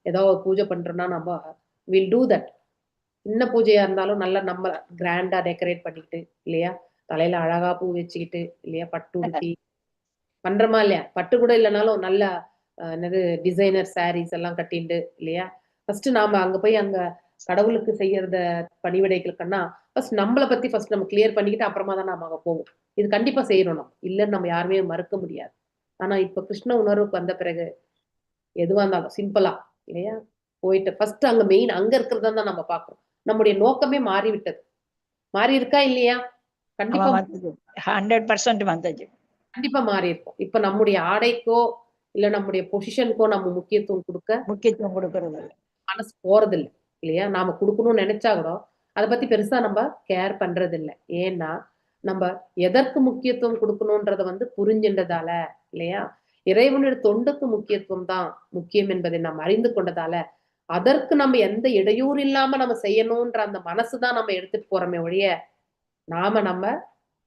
ஏதோ பூஜை பண்றோம்னா நம்ம வில் டூ தட். சின்ன பூஜையா இருந்தாலும் நல்லா நம்ம கிராண்டா டெக்கரேட் பண்ணிக்கிட்டு இல்லையா? தலையில அழகா பூ வச்சுக்கிட்டு இல்லையா? பட்டு உடுத்தி பண்றோமா இல்லையா? பட்டு கூட இல்லைனாலும் நல்ல என்னது டிசைனர் சாரீஸ் எல்லாம் கட்டிண்டு இல்லையா? ஃபர்ஸ்ட் நாம அங்க போய் அங்க கடவுளுக்கு செய்யறத பணிவிடைகளுக்குன்னா ஃபர்ஸ்ட் நம்மளை பத்தி ஃபர்ஸ்ட் நம்ம கிளியர் பண்ணிக்கிட்டு அப்புறமா தான் நாம அங்க போவோம். இது கண்டிப்பா செய்யணும். நம்ம இல்லைன்னு நம்ம யாருமே மறுக்க முடியாது. ஆனா இப்ப கிருஷ்ண உணர்வுக்கு வந்த பிறகு எதுவா இருந்தாலும் சிம்பிளா இல்லையா போயிட்டு ஃபர்ஸ்ட் அங்க மெயின் அங்க இருக்கிறதா தான் நம்ம பார்க்கணும். நம்முடைய நோக்கமே மாறிவிட்டது. மாறி இருக்கா இல்லையா? கண்டிப்பா 100% மாதாஜி. கண்டிப்பா மாறி இருக்கும். இப்ப நம்முடைய ஆடைக்கோ இல்ல நம்முடைய பொசிஷனுக்கோ நம்ம முக்கியத்துவம் கொடுக்கறது மனசு போறது இல்லை இல்லையா? நாம கொடுக்கணும்னு நினைச்சா கூட அதை பத்தி பெருசா நம்ம கேர் பண்றது இல்லை. ஏன்னா நம்ம எதற்கு முக்கியத்துவம் கொடுக்கணும்ன்றத வந்து புரிஞ்சின்றதால இல்லையா? இறைவனுடைய தொண்டுக்கு முக்கியத்துவம் தான் முக்கியம் என்பதை நாம் அறிந்து கொண்டதால அதற்கு நம்ம எந்த இடையூறு இல்லாம நம்ம செய்யணும்ன்ற அந்த மனசுதான் நம்ம எடுத்துட்டு போறோமே ஒழிய நம்ம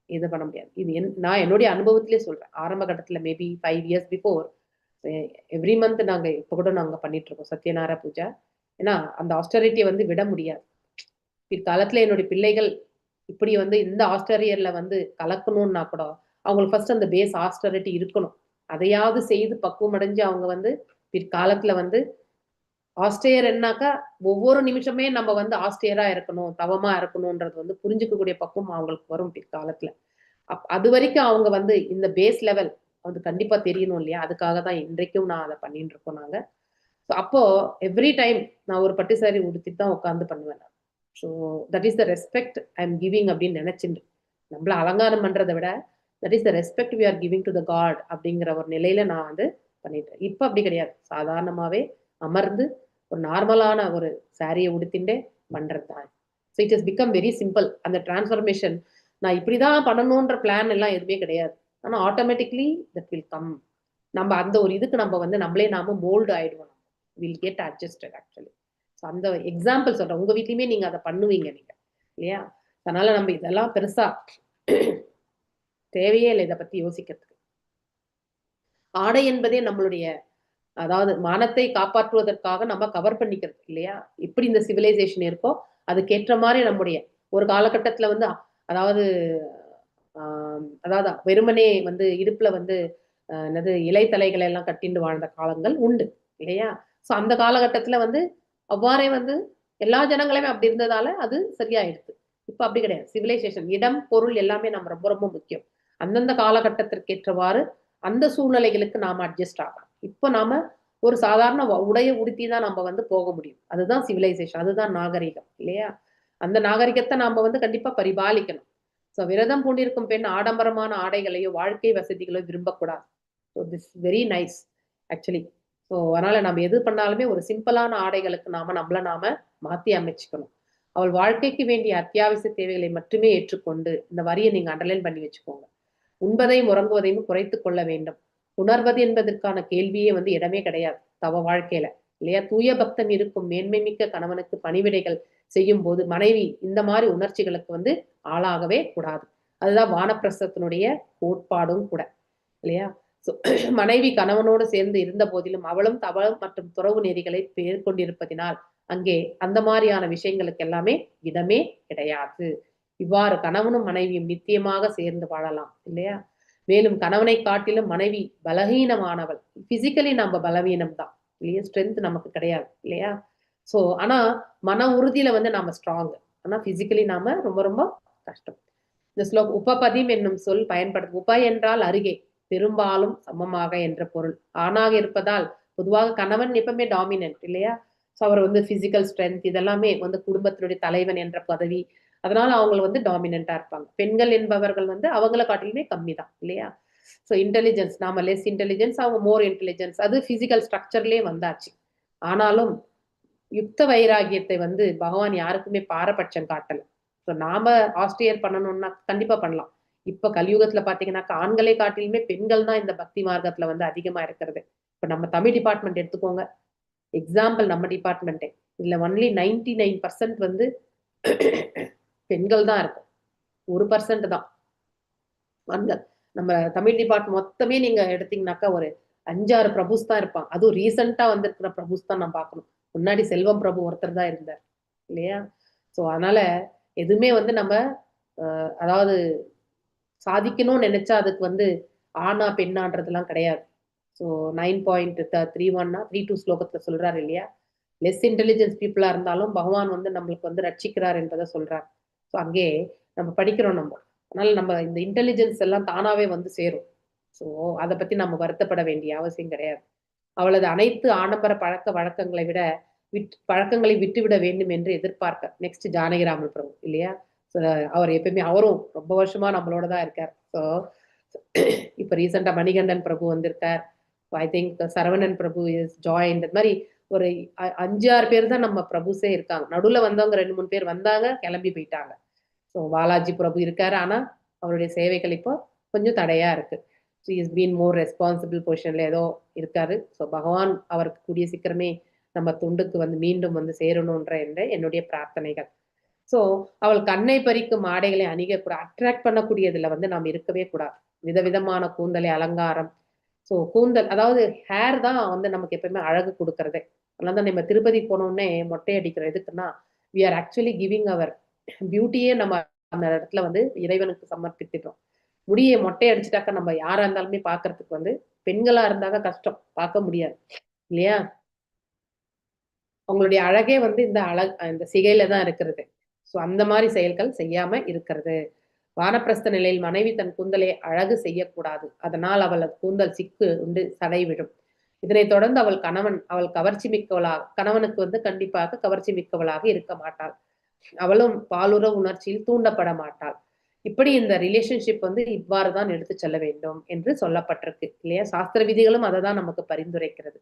இது பண்ண முடியாது. இது நான் என்னுடைய அனுபவத்திலே சொல்றேன். ஆரம்ப கட்டத்துல maybe 5 years before every month நாங்க இப்ப கூட நாங்க பண்ணிட்டு இருக்கோம் சத்யநாராயண பூஜை. ஏன்னா அந்த ஆஸ்டரிட்டியை வந்து விட முடியாது. பிற்காலத்துல என்னுடைய பிள்ளைகள் இப்படி வந்து இந்த ஆஸ்டரியர்ல வந்து கலக்கணும்னா கூட அவங்களுக்கு ஃபர்ஸ்ட் அந்த பேஸ் ஆஸ்டரிட்டி இருக்கணும். அதையாவது செய்து பக்குவம் அடைஞ்சு அவங்க வந்து பிற்காலத்துல வந்து ஆஸ்டேயர் என்னாக்கா ஒவ்வொரு நிமிஷமே நம்ம வந்து ஆஸ்டேயரா இருக்கணும், தவமா இருக்கணும்ன்றது வந்து புரிஞ்சுக்கக்கூடிய பக்குவம் அவங்களுக்கு வரும் பிற்காலத்துல. அது வரைக்கும் அவங்க வந்து இந்த பேஸ் லெவல் அது கண்டிப்பா தெரியணும் இல்லையா? அதுக்காக தான் இன்றைக்கும் நான் அதை பண்ணிட்டு இருக்கோம் நாங்க. அப்போ எவ்ரி டைம் நான் ஒரு பட்டு சாரி உடுத்திட்டு தான் உட்காந்து பண்ணுவேன் நான். So that is the respect I am giving அப்படின்னு நினைச்சுட்டு நம்மள அலங்காரம் பண்றதை விட that is the respect we are giving to the God அப்படிங்கிற ஒரு நிலையில நான் வந்து பண்ணிட்டேன். இப்ப அப்படி கிடையாது. சாதாரணமாவே அமர்ந்து ஒரு நார்மலான ஒரு சாரியை உடுத்திண்டே பண்றது தான். So it is become very simple. அந்த டிரான்ஸ்ஃபர்மேஷன் நான் இப்படிதான் பண்ணணும்ன்ற பிளான் எல்லாம் எதுவுமே கிடையாது. ஆனா ஆட்டோமேட்டிக்லி தட் வில் கம். நம்ம அந்த ஒரு இதுக்கு நம்ம வந்து நம்மளே நாம மோல்டு ஆயிடுவோம். Will get adjusted actually. So அந்த எக்ஸாம்பிள் சொல்றேன். உங்க வீட்லயுமே நீங்க அதை பண்ணுவீங்க நீங்க இல்லையா? அதனால நம்ம இதெல்லாம் பெருசா தேவையே இல்லை இதை பத்தி யோசிக்கிறதுக்கு. ஆடை என்பதே நம்மளுடைய அதாவது மானத்தை காப்பாற்றுவதற்காக நம்ம கவர் பண்ணிக்கிறது இல்லையா? எப்படி இந்த சிவிலைசேஷன் இருக்கோ அதுக்கேற்ற மாதிரி நம்முடைய ஒரு காலகட்டத்துல வந்து அதாவது வெறுமனே வந்து இடுப்புல வந்து என்னது இலைத்தலைகளை எல்லாம் கட்டிண்டு வாழ்ந்த காலங்கள் உண்டு இல்லையா? சோ அந்த காலகட்டத்துல வந்து அவ்வாறே வந்து எல்லா ஜனங்களுமே அப்படி இருந்ததால அது சரியாயிடுது. இப்ப அப்படி கிடையாது. சிவிலைசேஷன் இடம் பொருள் எல்லாமே நம்ம ரொம்ப ரொம்ப முக்கியம். அந்தந்த காலகட்டத்திற்கு ஏற்றவாறு அந்த சூழ்நிலைகளுக்கு நாம அட்ஜஸ்ட் ஆகலாம். இப்ப நாம ஒரு சாதாரண உடையை உடுத்தி தான் நம்ம வந்து போக முடியும். அதுதான் சிவிலைசேஷன், அதுதான் நாகரிகம் இல்லையா? அந்த நாகரிகத்தை நாம வந்து கண்டிப்பா பரிபாலிக்கணும். ஸோ விரதம் பூண்டிருக்கும் பெண் ஆடம்பரமான ஆடைகளையோ வாழ்க்கை வசதிகளோ விரும்பக்கூடாது. So this very nice actually. So அதனால நம்ம எது பண்ணாலுமே ஒரு சிம்பிளான ஆடைகளுக்கு நம்மளை மாத்தி அமைச்சுக்கணும். அவள் வாழ்க்கைக்கு வேண்டிய அத்தியாவசிய தேவைகளை மட்டுமே ஏற்றுக்கொண்டு, இந்த வரியை நீங்க அண்டர்லைன் பண்ணி வச்சுக்கோங்க. உண்பதையும் உறங்குவதையும் குறைத்து கொள்ள வேண்டும். உணர்வது என்பதற்கான கேள்வியே வந்து இடமே கிடையாது தவ வாழ்க்கையில. இல்லையா? தூய பக்தன் இருக்கும் மேன்மை மிக்க கணவனுக்கு பணிவிடைகள் செய்யும் போது மனைவி இந்த மாதிரி உணர்ச்சிகளுக்கு வந்து ஆளாகவே கூடாது. அதுதான் வானப்பிரஸ்தத்தினுடைய கோட்பாடும் கூட, இல்லையா? மனைவி கணவனோடு சேர்ந்து இருந்த போதிலும் அவளும் தவம் மற்றும் துறவு நெறிகளை மேற்கொண்டிருப்பதினால் அங்கே அந்த மாதிரியான விஷயங்களுக்கு எல்லாமே இடமே கிடையாது. இவ்வாறு கணவனும் மனைவியும் நித்தியமாக சேர்ந்து வாழலாம், இல்லையா? மேலும் கணவனை காட்டிலும் மனைவி பலகீனமானவள். பிசிக்கலி நம்ம பலவீனம் தான், இல்லையா? ஸ்ட்ரென்த் நமக்கு கிடையாது, இல்லையா? சோ ஆனா மன உறுதியில வந்து நாம ஸ்ட்ராங், ஆனா பிசிக்கலி நாம ரொம்ப ரொம்ப கஷ்டம். இந்த ஸ்லோகம் உபபதிம் என்னும் சொல் பயன்படுது. உப என்றால் அருகே, பெரும்பாலும் சமமாக என்ற பொருள். ஆணாக இருப்பதால் பொதுவாக கணவன் எப்பவுமே டாமினன்ட், இல்லையா? ஸோ அவர் வந்து பிசிக்கல் ஸ்ட்ரென்த் இதெல்லாமே வந்து குடும்பத்தினுடைய தலைவன் என்ற பதவி, அதனால அவங்க வந்து டாமினண்டா இருப்பாங்க. பெண்கள் என்பவர்கள் வந்து அவங்கள காட்டிலுமே கம்மி தான், இல்லையா? ஸோ இன்டெலிஜென்ஸ், நாம லெஸ் இன்டெலிஜென்ஸ், அவங்க மோர் இன்டெலிஜென்ஸ், அது பிசிக்கல் ஸ்ட்ரக்சர்லயே வந்தாச்சு. ஆனாலும் யுக்த வைராகியத்தை வந்து பகவான் யாருக்குமே பாரபட்சம் காட்டல. ஸோ நாம ஆஸ்ட்ரியர் பண்ணணும்னா கண்டிப்பா பண்ணலாம். இப்ப கலியுகத்துல பாத்தீங்கன்னாக்கா ஆண்களை காட்டிலுமே பெண்கள் தான் இந்த பக்தி மார்க்கத்துல வந்து அதிகமா இருக்கிறது. இப்ப நம்ம தமிழ் டிபார்ட்மெண்ட் எடுத்துக்கோங்க, எக்ஸாம்பிள் நம்ம டிபார்ட்மெண்ட்டே, இதுல ஒன்லி 99% வந்து பெண்கள் தான் இருக்கும், 1% தான் ஆண்கள். நம்ம தமிழ் டிபார்ட்மெண்ட் மொத்தமே நீங்க எடுத்தீங்கன்னாக்கா ஒரு 5-6 பிரபுஸ் தான் இருப்பான். அதுவும் ரீசெண்டா வந்திருக்கிற பிரபுஸ் தான் நம்ம பார்க்கணும். முன்னாடி செல்வம் பிரபு ஒருத்தர் தான் இருந்தார், இல்லையா? ஸோ அதனால எதுவுமே வந்து நம்ம அதாவது சாதிக்கணும்னு நினைச்சா அதுக்கு வந்து ஆணா பெண்ணான்றதுலாம் கிடையாது. ஸோ 9.31 ஸ்லோகத்துல சொல்றாரு, இல்லையா? லெஸ் இன்டெலிஜென்ஸ் பீப்புளா இருந்தாலும் பகவான் வந்து நம்மளுக்கு வந்து ரட்சிக்கிறார் என்பதை சொல்றார். ஸோ அங்கே நம்ம படிக்கிறோம் நம்ம. அதனால நம்ம இந்த இன்டெலிஜென்ஸ் எல்லாம் தானாவே வந்து சேரும். ஸோ அதை பத்தி நம்ம வருத்தப்பட வேண்டிய அவசியம் கிடையாது. அவளது அனைத்து ஆடம்பர பழக்க வழக்கங்களை விட பழக்கங்களை விட்டுவிட வேண்டும் என்று எதிர்பார்க்க. நெக்ஸ்ட் ஜானகிராமன் பிரபு, இல்லையா? அவர் எப்பயுமே அவரும் ரொம்ப வருஷமா நம்மளோட தான் இருக்கார். ஸோ இப்ப ரீசெண்டா மணிகண்டன் பிரபு வந்திருக்கார். I think Saravanan Prabhu is join. இந்த மாதிரி ஒரு 5-6 பேர் தான் நம்ம பிரபுஸே இருக்காங்க. நடுவுல வந்தவங்க 2-3 பேர் வந்தாங்க, கிளம்பி போயிட்டாங்க. ஸோ பாலாஜி பிரபு இருக்காரு, ஆனா அவருடைய சேவைகள் இப்போ கொஞ்சம் தடையா இருக்கு. So is been more responsible பொசிஷன்ல ஏதோ இருக்காரு. ஸோ பகவான் அவருக்கு கூடிய சீக்கிரமே நம்ம துண்டுக்கு வந்து மீண்டும் வந்து சேரணும்ன்ற என்னுடைய பிரார்த்தனைகள். ஸோ அவள் கண்ணை பறிக்கும் ஆடைகளை அணிகக்கூடாது. அட்ராக்ட் பண்ணக்கூடியதுல வந்து நாம் இருக்கவே கூடாது. விதவிதமான கூந்தலை அலங்காரம். ஸோ கூந்தல் அதாவது ஹேர் தான் வந்து நமக்கு எப்பவுமே அழகு கொடுக்கறதே. அதனால தான் நம்ம திருப்பதி போனோடனே மொட்டை அடிக்கிற எதுக்குன்னா, வி ஆர் ஆக்சுவலி கிவிங் அவர் பியூட்டியே நம்ம அந்த இடத்துல வந்து இறைவனுக்கு சமர்ப்பித்துட்டோம். முடியை மொட்டை அடிச்சுட்டாக்கா நம்ம யாரா இருந்தாலுமே பாக்குறதுக்கு வந்து, பெண்களா இருந்தாக்க கஷ்டம், பார்க்க முடியாது, இல்லையா? அவங்களுடைய அழகே வந்து இந்த சிகையில தான் இருக்கிறது. ஸோ அந்த மாதிரி செயல்கள் செய்யாம இருக்கிறது. வானப்பிரஸ்த நிலையில் மனைவி தன் கூந்தலை அழகு செய்யக்கூடாது. அதனால் அவளது கூந்தல் சிக்கு உண்டு சடை விடும். இதனைத் தொடர்ந்து அவள் கவர்ச்சி மிக்கவளாக, கணவனுக்கு வந்து கண்டிப்பாக கவர்ச்சி மிக்கவளாக இருக்க மாட்டாள். அவளும் பாலுறவு உணர்ச்சியில் தூண்டப்பட மாட்டாள். இப்படி இந்த ரிலேஷன்ஷிப் வந்து இவ்வாறு தான் எடுத்து செல்ல வேண்டும் என்று சொல்லப்பட்டிருக்கு, இல்லையா? சாஸ்திர விதிகளும் அதை தான் நமக்கு பரிந்துரைக்கிறது.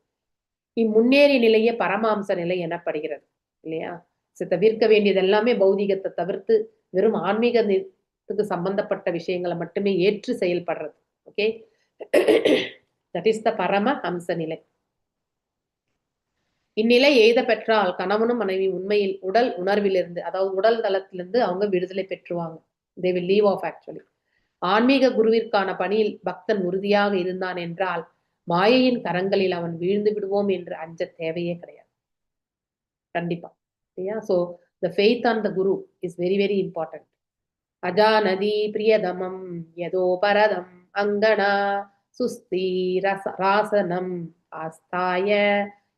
இம்முன்னேறிய நிலையே பரமாம்ச நிலை எனப்படுகிறது, இல்லையா? தவிர்க்க வேண்டியது எல்லாமே பௌதிகத்தை தவிர்த்து வெறும் ஆன்மீகத்துக்கு சம்பந்தப்பட்ட விஷயங்களை மட்டுமே ஏற்று செயல்படுறது. ஓகே, தட் இஸ் த பரம ஹம்ச நிலை. இந்நிலை எய்த பெற்றால் கணவனும் மனைவி உண்மையில் உடல் உணர்விலிருந்து, அதாவது உடல் தளத்திலிருந்து அவங்க விடுதலை பெற்றுவாங்க. they will leave off actually. ஆன்மீக குருவிற்கான பணியில் பக்தன் உறுதியாக இருந்தான் என்றால் மாயையின் கரங்களில் அவன் வீழ்ந்து விடுவோம் என்று அஞ்ச தேவையே கிடையாது, கண்டிப்பா, இல்லையா? So the faith on the guru is very very important. அஜானதி பிரியதமம் யதோ பரதம் அங்கனா சுஸ்தி ராசனம் ஆஸ்தாய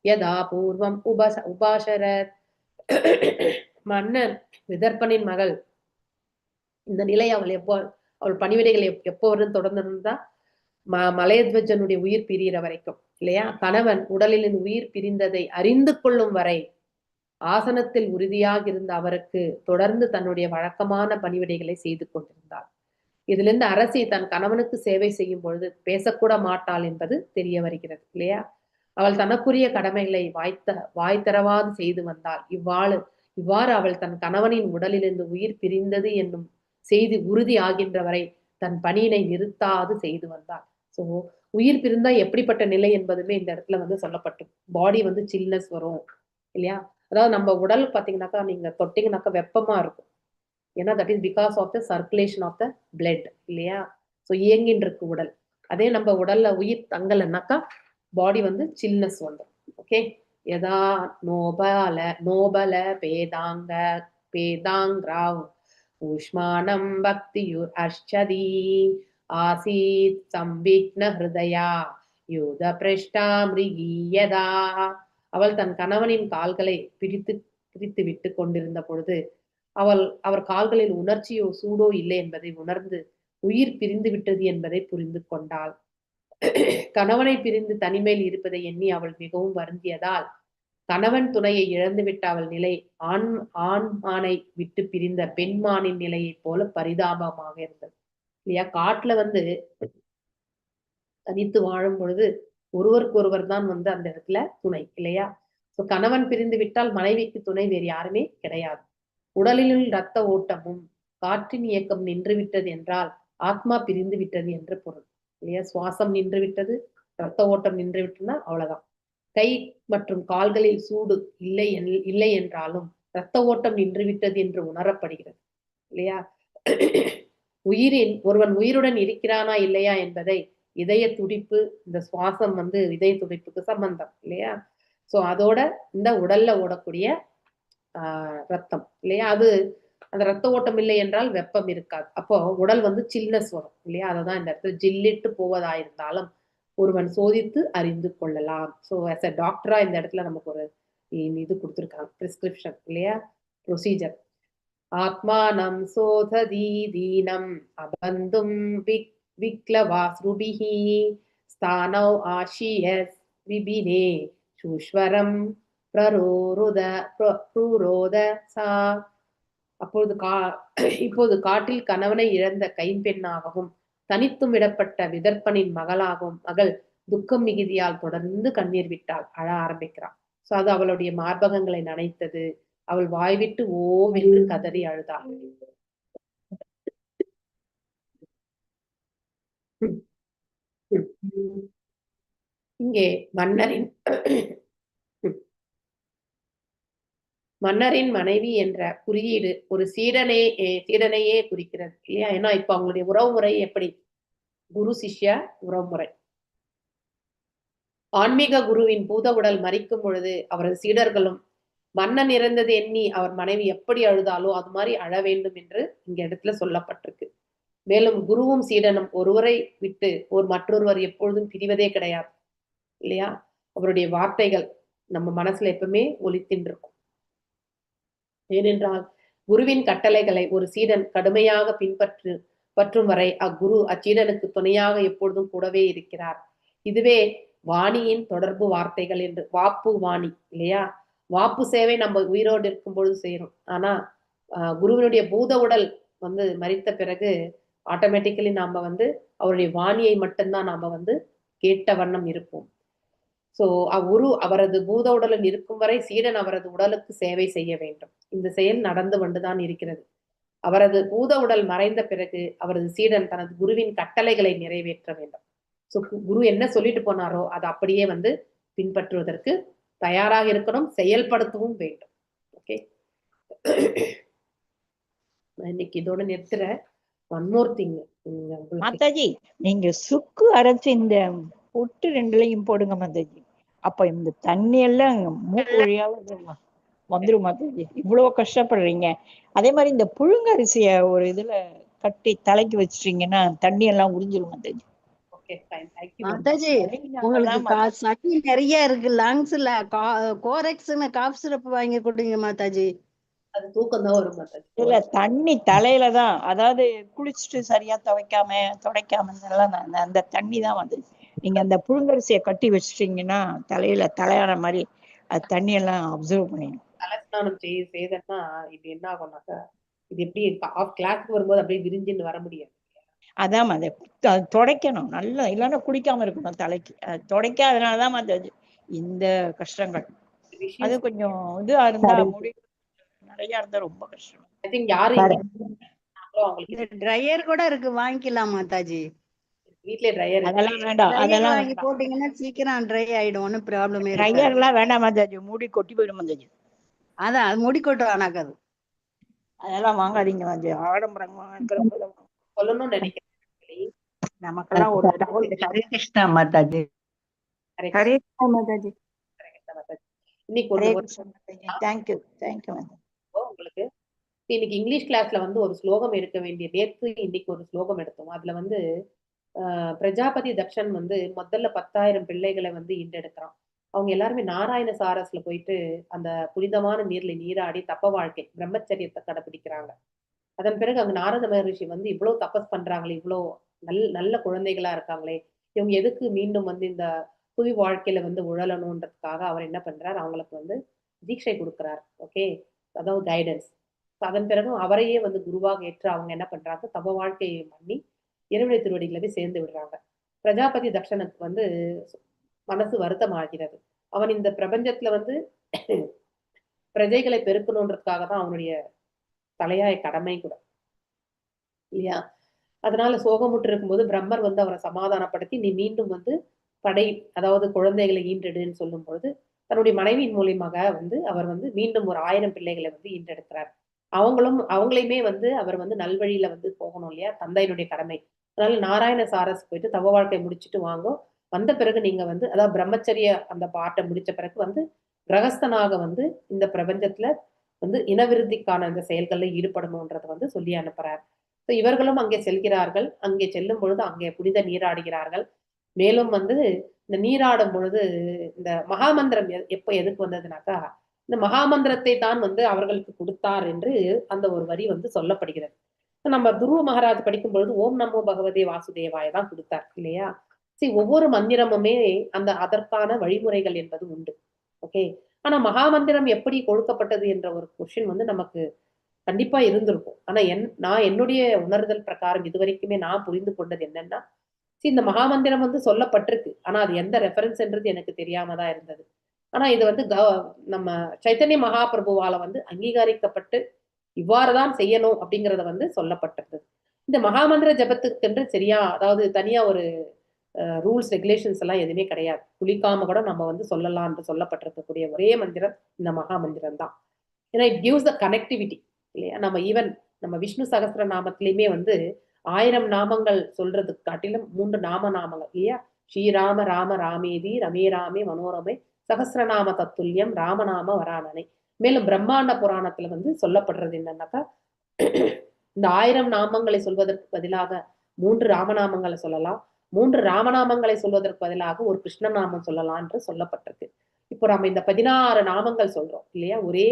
யதா பூர்வம் உபாசரத். மன்னன் விதர்ப்பனின் மகள் இந்த நிலை அவள் பணிவிடைகளை எப்போ வரும் தொடர்ந்துதான் மலையத்வஜனுடைய உயிர் பிரிகிற வரைக்கும், இல்லையா? கணவன் உடலில் உயிர் பிரிந்ததை அறிந்து கொள்ளும் வரை ஆசனத்தில் உறுதியாக இருந்த அவருக்கு தொடர்ந்து தன்னுடைய வழக்கமான பணிவிடைகளை செய்து கொண்டிருந்தாள். இதுல இருந்து அரசி தன் கணவனுக்கு சேவை செய்யும் பொழுது பேசக்கூட மாட்டாள் என்பது தெரிய வருகிறது, இல்லையா? அவள் தனக்குரிய கடமைகளை வாய்த்தரவாது செய்து வந்தாள். இவ்வாறு அவள் தன் கணவனின் உடலிலிருந்து உயிர் பிரிந்தது என்னும் செய்தி உறுதி ஆகின்ற வரை தன் பணியினை நிறுத்தாது செய்து வந்தாள். சோ உயிர் பிரிந்தா எப்படிப்பட்ட நிலை என்பதுமே இந்த இடத்துல வந்து சொல்லப்பட்டு பாடி வந்து சில்னஸ் வரும் இல்லையா. அதாவது நம்ம உடல் பாத்தீங்கன்னாக்கா நீங்க தொட்டிங்கனாக்கா வெப்பமா இருக்கும். ஏன்னா that is because of the circulation of the blood இல்லையா. ஸோ இயங்கின்னு இருக்கு உடல். அதே நம்ம உடல்ல உயிர் தங்கலைன்னாக்கா பாடி வந்து சில்னஸ் வந்துடும். ஓகே. யதா நோபல பேதாங்கிராவ் ஊஷ்மானம் பக்தியுர் அர்ச்சதி ஆசீத் சம்விக்ன ஹிருதயா யூத பிரஷ்டா மிருகீயதா. அவள் தன் கணவனின் கால்களை பிரித்து விட்டு கொண்டிருந்த பொழுது அவர் கால்களில் உணர்ச்சியோ சூடோ இல்லை என்பதை உணர்ந்து உயிர் பிரிந்து விட்டது என்பதை புரிந்து கொண்டாள். கணவனை பிரிந்து தனிமையில் இருப்பதை எண்ணி அவள் மிகவும் வருந்தியதால் கணவன் துணையை இழந்துவிட்ட அவள் நிலை ஆண்மானை விட்டு பிரிந்த பெண்மானின் நிலையை போல பரிதாபமாக இருந்தது இல்லையா. காட்டுல வந்து தனித்து வாழும் பொழுது ஒருவருக்கொருவர் தான் வந்து அந்த இடத்துல துணை இல்லையா. சோ கணவன் பிரிந்து விட்டால் மனைவிக்கு துணை வேறு யாருமே கிடையாது. உடலில் இரத்த ஓட்டமும் காற்றின் இயக்கம் நின்று விட்டது என்றால் ஆத்மா பிரிந்து விட்டது என்று பொருள் இல்லையா. சுவாசம் நின்று விட்டது, இரத்த ஓட்டம் நின்று விட்டதுன்னா அவ்வளவுதான். கை மற்றும் கால்களில் சூடு இல்லை என்றாலும் இரத்த ஓட்டம் நின்று விட்டது என்று உணரப்படுகிறது இல்லையா. ஒருவன் உயிருடன் இருக்கிறானா இல்லையா என்பதை இதய துடிப்பு, இந்த சுவாசம் வந்து இதய துடிப்புக்கு சம்பந்தம் இல்லையா. சோ அதோட இந்த உடல்ல ஓடக்கூடிய ரத்தம் இல்லையா, அது அந்த ரத்த ஓட்டம் இல்லை என்றால் வெப்பம் இருக்காது. அப்போ உடல் வந்து சில்னஸ் வரும் இல்லையா. அததான் இந்த இடத்துல ஜில்லிட்டு போவதாயிருந்தாலும் ஒருவன் சோதித்து அறிந்து கொள்ளலாம். ஸோ ஆஸ் அ டாக்டரா இந்த இடத்துல நமக்கு ஒரு இது கொடுத்துருக்காங்க, பிரிஸ்கிரிப்ஷன் இல்லையா, ப்ரொசீஜர். ஆத்மானம் சோததி தீனம் அபந்தும் விக்லவாஸ்ருபிஹி ஸ்தானௌ ஆஷியஸ் விபினே சுஷ்வரம் பிரரோத சா. இப்போது காட்டில் கணவனை இழந்த கைம்பெண்ணாகவும் தனித்தும் விடப்பட்ட விதர்ப்பனின் மகள் துக்கம் மிகுதியால் தொடர்ந்து கண்ணீர் விட்டாள், அழ ஆரம்பிக்கிறாள். சோ அது அவளுடைய மார்பகங்களை நனைத்தது. அவள் வாய்விட்டு ஓவென்று கதறி அழுதாள். இங்கே மன்னரின் மனைவி என்ற குறியீடு ஒரு சீடனையே குறிக்கிறது இல்லையா. ஏன்னா இப்ப அவங்களுடைய உறவுமுறை எப்படி, குரு சிஷ்ய உறவுமுறை. ஆன்மீக குருவின் பூத உடல் மரிக்கும் பொழுது அவரது சீடர்களும் மன்னன் இறந்தது எண்ணி அவர் மனைவி எப்படி அழுதாலோ அது மாதிரி அழ வேண்டும் என்று இங்க இடத்துல சொல்லப்பட்டிருக்கு. மேலும் குருவும் சீடனும் ஒருவரை விட்டு மற்றொருவர் எப்பொழுதும் பிரிவதே கிடையாது இல்லையா. அவருடைய வார்த்தைகள் நம்ம மனசுல எப்பவுமே ஒலித்தின்றிருக்கும். ஏனென்றால் குருவின் கட்டளைகளை ஒரு சீடன் கடுமையாக பின்பற்றும் வரை அக்குரு அச்சீடனுக்கு துணையாக எப்பொழுதும் கூடவே இருக்கிறார். இதுவே வாணியின் தொடர்பு வார்த்தைகள் என்று, வாப்பு வாணி இல்லையா. வாப்பு சேவை நம்ம உயிரோடு இருக்கும் பொழுது செய்யறோம். ஆனா குருவினுடைய பூத உடல் வந்து மரித்த பிறகு ஆட்டோமேட்டிக்கலி நாம வந்து அவருடைய வாணியை மட்டும்தான் நாம வந்து கேட்ட வண்ணம் இருப்போம். சோ அவரது பூத உடலில் இருக்கும் வரை சீடன் அவரது உடலுக்கு சேவை செய்ய வேண்டும். இந்த செயல் நடந்து கொண்டுதான் இருக்கிறது. அவரது பூத உடல் மறைந்த பிறகு அவரது சீடன் தனது குருவின் கட்டளைகளை நிறைவேற்ற வேண்டும். சோ குரு என்ன சொல்லிட்டு போனாரோ அதை அப்படியே வந்து பின்பற்றுவதற்கு தயாராக இருக்கணும், செயல்படுத்தவும் வேண்டும். ஓகே, இன்னைக்கு இதோட நிறுத்துற. ஒன் மோர் திங் மாதாஜி, நீங்க சுக்கு அரைச்சு இந்த பொட்டு ரெண்டுலையும் போடுங்க மாதாஜி. அப்ப இந்த தண்ணி எல்லாம் மூக்கு வழியாவது வந்துரும் மாதாஜி. இவ்வளவு கஷ்டப்படுறீங்க. அதே மாதிரி இந்த புழுங்கரிசிய ஒரு இதுல கட்டி தலைக்கு வச்சிட்டீங்கன்னா தண்ணி எல்லாம் உறிஞ்சிரும் மாதாஜி. மாதாஜி, உங்களுக்கு சளி நிறைய இருக்கு லங்ஸ்ல, கோரெக்ஸ்னு காஃப் சிரப் வாங்கி கொடுங்க மாதாஜி. அது தூக்கம் தான் வரும் மாதாஜி. இல்ல, தண்ணி தலையில தான், அதாவது குளிச்சுட்டு சரியா துடைக்காம அந்த தண்ணி தான் வந்து நீங்க அந்த புழுங்கரிசிய கட்டி வச்சிட்டீங்கன்னா தலையில தலையான மாதிரி அது தண்ணி எல்லாம் அப்சர்வ் பண்ணிடும். தலைஸ்நானம் செய்தன்னா இது என்ன ஆகும்னாக்கா, இது எப்படி கிளாஸ்க்கு வரும்போது அப்படியே விரிஞ்சின்னு வர முடியாது. அதான் அதை துடைக்கணும் நல்லா, இல்லைன்னா குளிக்காம இருக்கணும் தலைக்கு. துடைக்காதனாலதான் அந்த இந்த கஷ்டங்கள். அது கொஞ்சம் இதா இருந்தா முடி நிறைய இருந்தா ரொம்ப கஷ்டம். ட்ரையர் கூட இருக்கு, வாங்கிக்கலாம் மாதாஜி. வீட்லயே ட்ரையர் அதெல்லாம் வேண்டாம், ட்ரையர் அதெல்லாம் வாங்கி வேண்டாம். போட்டீங்கன்னா சீக்கிரம் ட்ரை ஆயிடும், ஒன்றும் ப்ராப்ளமே இருக்காது. ட்ரையர்லாம் வேண்டாம் மாதாஜி, மூடி கொட்டி போயிடும் மாதாஜி. அதான் அது முடிக்கட்டும் ஆனாக்காது. அதெல்லாம் வாங்காதீங்க மாதாஜி, ஆடம்பரமா இருக்கிறவங்க சொல்லணும்னு நினைக்கிறேன். நமக்கெல்லாம் ஒரு டவல். ஹரே கிருஷ்ணா மாதாஜி. ஹரே கிருஷ்ணா மாதாஜி. இன்னைக்கு ஹரே ஒரு கிருஷ்ணா மாதாஜி. தேங்க்யூ மாதாஜி. உங்களுக்கு இன்னைக்கு இங்கிலீஷ் கிளாஸ்ல வந்து ஒரு ஸ்லோகம் எடுக்க வேண்டிய, நேற்று இன்னைக்கு ஒரு ஸ்லோகம் எடுத்தோம். அதுல வந்து பிரஜாபதி தக்ஷன் வந்து முதல்ல 10,000 பிள்ளைகளை வந்து ஈண்டெடுக்கிறான். அவங்க எல்லாருமே நாராயண சாரஸ்ல போயிட்டு அந்த புனிதமான நீர்ல நீராடி தப்ப வாழ்க்கை பிரம்மச்சரியத்தை கடைபிடிக்கிறாங்க. அதன் பிறகு அங்க நாரத மகரிஷி வந்து இவ்வளவு தபஸ் பண்றாங்களே, இவ்வளவு நல்ல குழந்தைகளா இருக்காங்களே, இவங்க எதுக்கு மீண்டும் வந்து இந்த புவி வாழ்க்கையில வந்து உழலணுன்றதுக்காக அவர் என்ன பண்றாரு, அவங்களுக்கு வந்து தீட்சை கொடுக்கிறார். ஓகே, அதாவது கைடன்ஸ். அதன் பிறகு அவரையே வந்து குருவாக ஏற்று அவங்க என்ன பண்றாங்க, தப வாழ்க்கையை பண்ணி இறைவனை திருவடிகளை போய் சேர்ந்து விடுறாங்க. பிரஜாபதி தக்ஷனுக்கு வந்து மனசு வருத்தம் ஆகிறது. அவன் இந்த பிரபஞ்சத்துல வந்து பிரஜைகளை பெருக்கணுன்றதுக்காக தான் அவனுடைய தலையாய கடமை கூட இல்லையா. அதனால சோகமுற்று இருக்கும்போது பிரம்மர் வந்து அவரை சமாதானப்படுத்தி, நீ மீண்டும் வந்து அதாவது குழந்தைகளை ஈன்றெடுன்னு சொல்லும் பொழுது தன்னுடைய மனைவியின் மூலியமாக வந்து அவர் வந்து மீண்டும் ஒரு 1000 பிள்ளைகளை வந்து ஈன்றெடுக்கிறார். அவங்களையுமே வந்து அவர் வந்து நல்வழியில வந்து போகணும் இல்லையா, தந்தையினுடைய கடமை. அதனால நாராயண சாரஸ் போயிட்டு தவ வாழ்க்கை முடிச்சுட்டு வாங்க, வந்த பிறகு நீங்க வந்து அதாவது பிரம்மச்சரிய அந்த பாட்டை முடிச்ச பிறகு வந்து கிரகஸ்தனாக வந்து இந்த பிரபஞ்சத்துல வந்து இனவிருத்திக்கான அந்த செயல்கள்ல ஈடுபடணும்ன்றத வந்து சொல்லி அனுப்புறார். இவர்களும் அங்கே செல்கிறார்கள். அங்கே செல்லும் பொழுது அங்கே புனித நீராடுகிறார்கள். மேலும் வந்து இந்த நீராடும் பொழுது இந்த மகாமந்திரம் எதுக்கு வந்ததுனாக்கா, இந்த மகாமந்திரத்தை தான் வந்து அவர்களுக்கு கொடுத்தார் என்று அந்த ஒரு வரி வந்து சொல்லப்படுகிறது. நம்ம துருவ மகாராஜ் படிக்கும் பொழுது ஓம் நமோ பகவதே வாசுதேவாய தான் கொடுத்தார் இல்லையா. ஒவ்வொரு மந்திரமுமே அதற்கான வழிமுறைகள் என்பது உண்டு. ஓகே, ஆனா மகாமந்திரம் எப்படி கொடுக்கப்பட்டது என்ற ஒரு கொஸ்டின் வந்து நமக்கு கண்டிப்பா இருந்திருக்கும். ஆனா நான் என்னுடைய உணர்தல் பிரகாரம் இதுவரைக்குமே நான் புரிந்து கொண்டது என்னன்னா, இந்த மகாமந்திரம் வந்து சொல்லப்பட்டிருக்கு, ஆனா அது எந்த ரெஃபரன்ஸ்ன்றது எனக்கு தெரியாம தான் இருந்தது. ஆனா இது வந்து நம்ம சைத்தன்ய மகாபிரபுவால வந்து அங்கீகரிக்கப்பட்டு இவ்வாறுதான் செய்யணும் அப்படிங்கறத வந்து சொல்லப்பட்டிருந்தது. இந்த மகாமந்திர ஜபத்துக்கு என்று சரியா, அதாவது தனியா ஒரு ரூல்ஸ் ரெகுலேஷன்ஸ் எல்லாம் எதுவுமே கிடையாது. குளிக்காம கூட நம்ம வந்து சொல்லலாம் என்று சொல்லப்பட்டிருக்கக்கூடிய ஒரே மந்திரம் இந்த மகாமந்திரம் தான். ஏன்னா இட் கிவ்ஸ் த கனெக்டிவிட்டி இல்லையா. நம்ம விஷ்ணு சகஸ்ர நாமத்திலையுமே வந்து 1000 நாமங்கள் சொல்றதுக்கு காட்டிலும் 3 நாமங்கள் இல்லையா. ஸ்ரீராம ராம ராமேதி ரமே ராமே மனோரமே சகஸ்ரநாம தத்துல்யம் ராமநாம வரானனை. மேலும் பிரம்மாண்ட புராணத்துல வந்து சொல்லப்படுறது என்னன்னாக்கா, இந்த 1000 நாமங்களை சொல்வதற்கு பதிலாக 3 ராமநாமங்களை சொல்லலாம், 3 ராமநாமங்களை சொல்வதற்கு பதிலாக ஒரு கிருஷ்ணநாமம் சொல்லலாம் என்று சொல்லப்பட்டிருக்கு. இப்போ நம்ம இந்த 16 நாமங்கள் சொல்றோம் இல்லையா, ஒரே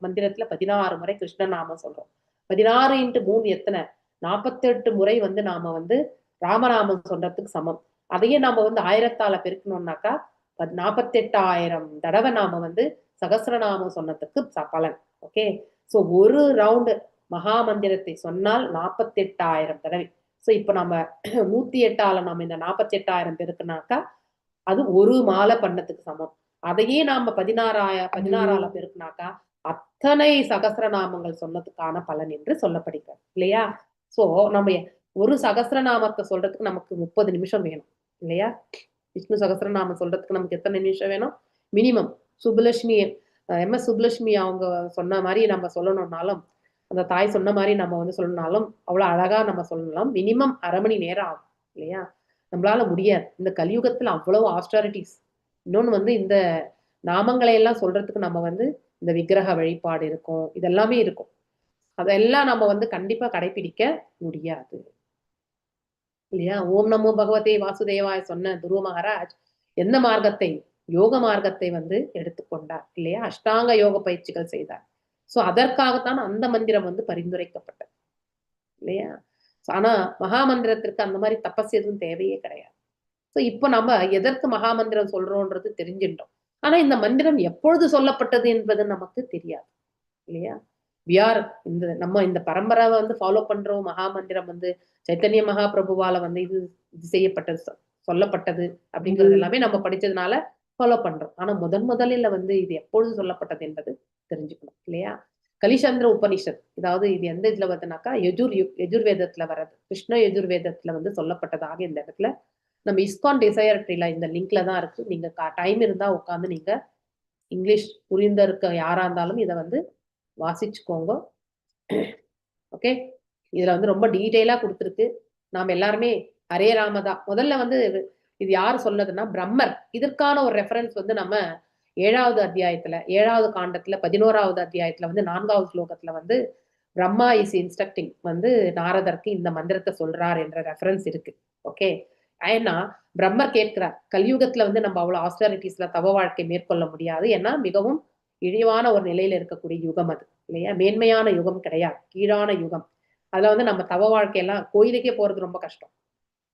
மந்திரத்துல 16 முறை கிருஷ்ணநாமம் சொல்றோம். 16 × 3 எத்தனை, 48 முறை வந்து நாம வந்து ராமநாமம் சொல்றதுக்கு சமம். அதையே நாம வந்து 1000ஆல பெருக்கணும்னாக்கா 48,000 தடவை நாம வந்து சகஸ்ரநாமம் சொன்னதுக்கு பலன். ஓகே, சோ ஒரு ரவுண்டு மகாமந்திரத்தை சொன்னால் 48,000 தடவை. சோ இப்ப நம்ம 108ஆல நம்ம இந்த 48,000 பெருக்குனாக்கா அது ஒரு மாலை பண்ணதுக்கு சமம். அதையே நாம 16ஆல பெருக்குனாக்கா அத்தனை சகஸ்ரநாமங்கள் சொன்னதுக்கான பலன் என்று சொல்லப்படுகிறது இல்லையா. சோ நம்ம ஒரு சகஸ்ரநாமத்தை சொல்றதுக்கு நமக்கு 30 நிமிஷம் வேணும் இல்லையா. விஷ்ணு சகஸ்ரநாமம் சொல்றதுக்கு நமக்கு எத்தனை நிமிஷம் வேணும், மினிமம். சுப்புலட்சுமி MS சுப்புலட்சுமி அவங்க சொன்ன மாதிரி நம்ம சொல்லணும்னாலும், அந்த தாய் சொன்ன மாதிரி நம்ம வந்து சொல்லணும்னாலும், அவ்வளவு அழகா நம்ம சொல்லலாம், மினிமம் 1/2 மணி நேரம் ஆகும் இல்லையா. நம்மளால முடியாது. இந்த கலியுகத்துல அவ்வளவு ஆஸ்டாரிட்டிஸ். இன்னொன்னு வந்து இந்த நாமங்களை எல்லாம் சொல்றதுக்கு நம்ம வந்து இந்த விக்கிரக வழிபாடு இருக்கும், இதெல்லாமே இருக்கும். அதெல்லாம் நம்ம வந்து கண்டிப்பா கடைபிடிக்க முடியாது இல்லையா. ஓம் நமோ பகவதே வாசுதேவாய சொன்ன துருவ மகாராஜ் எந்த மார்க்கத்தை, யோக மார்க்கத்தை வந்து எடுத்துக்கொண்டார் இல்லையா. அஷ்டாங்க யோக பயிற்சிகள் செய்தார். சோ அதற்காகத்தான் அந்த மந்திரம் வந்து பரிந்துரைக்கப்பட்டது இல்லையா. ஆனா மகாமந்திரத்திற்கு அந்த மாதிரி தபஸ் எதுவும் தேவையே கிடையாது. சோ இப்போ நம்ம எதற்கு மகாமந்திரம் சொல்றோம்ன்றது தெரிஞ்சிட்டோம். ஆனா இந்த மந்திரம் எப்பொழுது சொல்லப்பட்டது என்பது நமக்கு தெரியாது இல்லையா. நம்ம இந்த பரம்பரை வந்து ஃபாலோ பண்றோம். மகாமந்திரம் வந்து சைத்தன்ய மகாபிரபுவால வந்து இது செய்யப்பட்டது, சொல்லப்பட்டது அப்படிங்கிறது எல்லாமே நம்ம படிச்சதுனால ஃபாலோ பண்றோம். ஆனா முதலில் வந்து இது எப்பொழுது சொல்லப்பட்டது என்பது தெரிஞ்சுக்கணும் இல்லையா. கலிசந்திர உபனிஷத், அதாவது இது எந்த இதுல வருதுனாக்கா யஜுர்வேதத்துல வர்றது, கிருஷ்ண யஜுர்வேதத்துல வந்து சொல்லப்பட்டதாக இந்த இடத்துல நம்ம இஸ்கான் டிசையர் ட்ரீல இந்த லிங்க்ல தான் இருக்கு. நீங்க டைம் இருந்தா உட்காந்து நீங்க இங்கிலீஷ் புரிந்த இருக்க யாரா இருந்தாலும் இதை வந்து வாசிச்சுக்கோங்க. ஓகே, இதுல வந்து ரொம்ப டீட்டெயிலா கொடுத்துருக்கு. நாம எல்லாருமே ஹரே ராமதா. முதல்ல வந்து இது யார் சொன்னதுன்னா பிரம்மர். இதற்கான ஒரு ரெஃபரன்ஸ் வந்து நம்ம 7வது அத்தியாயத்துல 7வது காண்டத்துல 11வது அத்தியாயத்துல வந்து 4வது ஸ்லோகத்துல வந்து பிரம்மா இஸ் இன்ஸ்ட்ரக்டிங் வந்து நாரதருக்கு இந்த மந்திரத்தை சொல்றார் என்ற ரெஃபரன்ஸ் இருக்கு. ஓகே, ஏன்னா பிரம்மர் கேட்கிறார், கலியுகத்துல வந்து நம்ம அவ்வளவு ஆஸ்டாரிட்டிஸ்ல தவ வாழ்க்கை மேற்கொள்ள முடியாது, ஏன்னா மிகவும் இழிவான ஒரு நிலையில இருக்கக்கூடிய யுகம் அது இல்லையா, மேன்மையான யுகம் கிடையாது, கீழான யுகம். அதுல வந்து நம்ம தவ வாழ்க்கையெல்லாம் கோயிலுக்கே போறது ரொம்ப கஷ்டம்,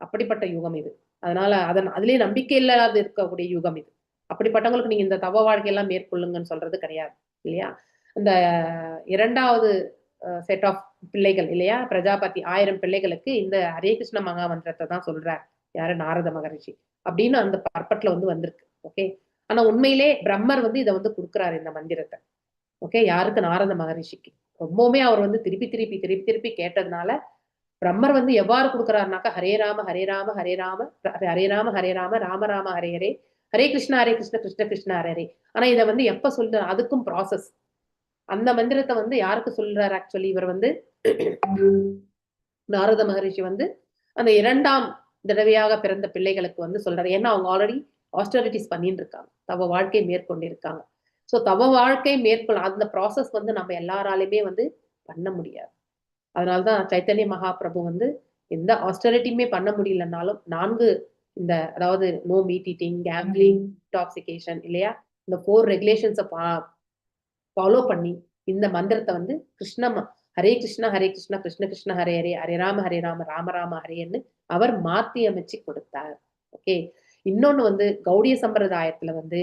அப்படிப்பட்ட யுகம் இது. அதனால அதுலயே நம்பிக்கை இல்லாத இருக்கக்கூடிய யுகம் இது. அப்படிப்பட்டவங்களுக்கு நீங்க இந்த தவ வாழ்க்கையெல்லாம் மேற்கொள்ளுங்கன்னு சொல்றது கிடையாது இல்லையா. இந்த 2வது செட் ஆஃப் பிள்ளைகள் இல்லையா, பிரஜாபதி 1000 பிள்ளைகளுக்கு இந்த ஹரே கிருஷ்ண மகா மந்திரத்தை தான் சொல்றார் யாரு, நாரத மகரிஷி அப்படின்னு அந்த பர்பட்ல வந்து வந்திருக்கு. ஓகே, ஆனா உண்மையிலே பிரம்மர் வந்து இதை வந்து கொடுக்குறாரு இந்த மந்திரத்தை. ஓகே, யாருக்கு, நாரத மகரிஷிக்கு. ரொம்பவுமே அவர் வந்து திருப்பி திருப்பி திருப்பி திருப்பி கேட்டதுனால பிரம்மர் வந்து எவ்வாறு கொடுக்குறாருனாக்கா ஹரே ராம ஹரே ராம ஹரே ராம ஹரே ராம ஹரே ராம ராம ராம ஹரே ஹரே ஹரே கிருஷ்ண கிருஷ்ண கிருஷ்ண ஹரே ஹரே. ஆனா இதை வந்து எப்ப சொல்ற, அதுக்கும் ப்ராசஸ். அந்த மந்திரத்தை வந்து யாருக்கு சொல்றாரு ஆக்சுவலி, இவர் வந்து நாரத மகரிஷி வந்து அந்த 2ஆம் தடவையாக பிறந்த பிள்ளைகளுக்கு வந்து சொல்றாரு. ஏன்னா அவங்க ஆல்ரெடி ஆஸ்டரிட்டிஸ் பண்ணிட்டு இருக்காங்க, தவ வாழ்க்கை மேற்கொண்டு இருக்காங்க. ஸோ தவ வாழ்க்கை மேற்கொள்ள அந்த ப்ராசஸ் வந்து நம்ம எல்லாராலுமே வந்து பண்ண முடியாது. அதனால்தான் சைத்தன்ய மகாபிரபு வந்து எந்த ஆஸ்டரிட்டியுமே பண்ண முடியலனாலும் 4 இந்த அதாவது no meat eating, gambling, intoxication இல்லையா, இந்த 4 ரெகுலேஷன்ஸை ஃபாலோ பண்ணி இந்த மந்திரத்தை வந்து ஹரே கிருஷ்ண கிருஷ்ண கிருஷ்ண ஹரே ஹரே ஹரே ராம ராம ராம ஹரேன்னு அவர் மாத்தி அமைச்சு கொடுத்தார். ஓகே, இன்னொன்னு வந்து கௌடிய சம்பிரதாயத்துல வந்து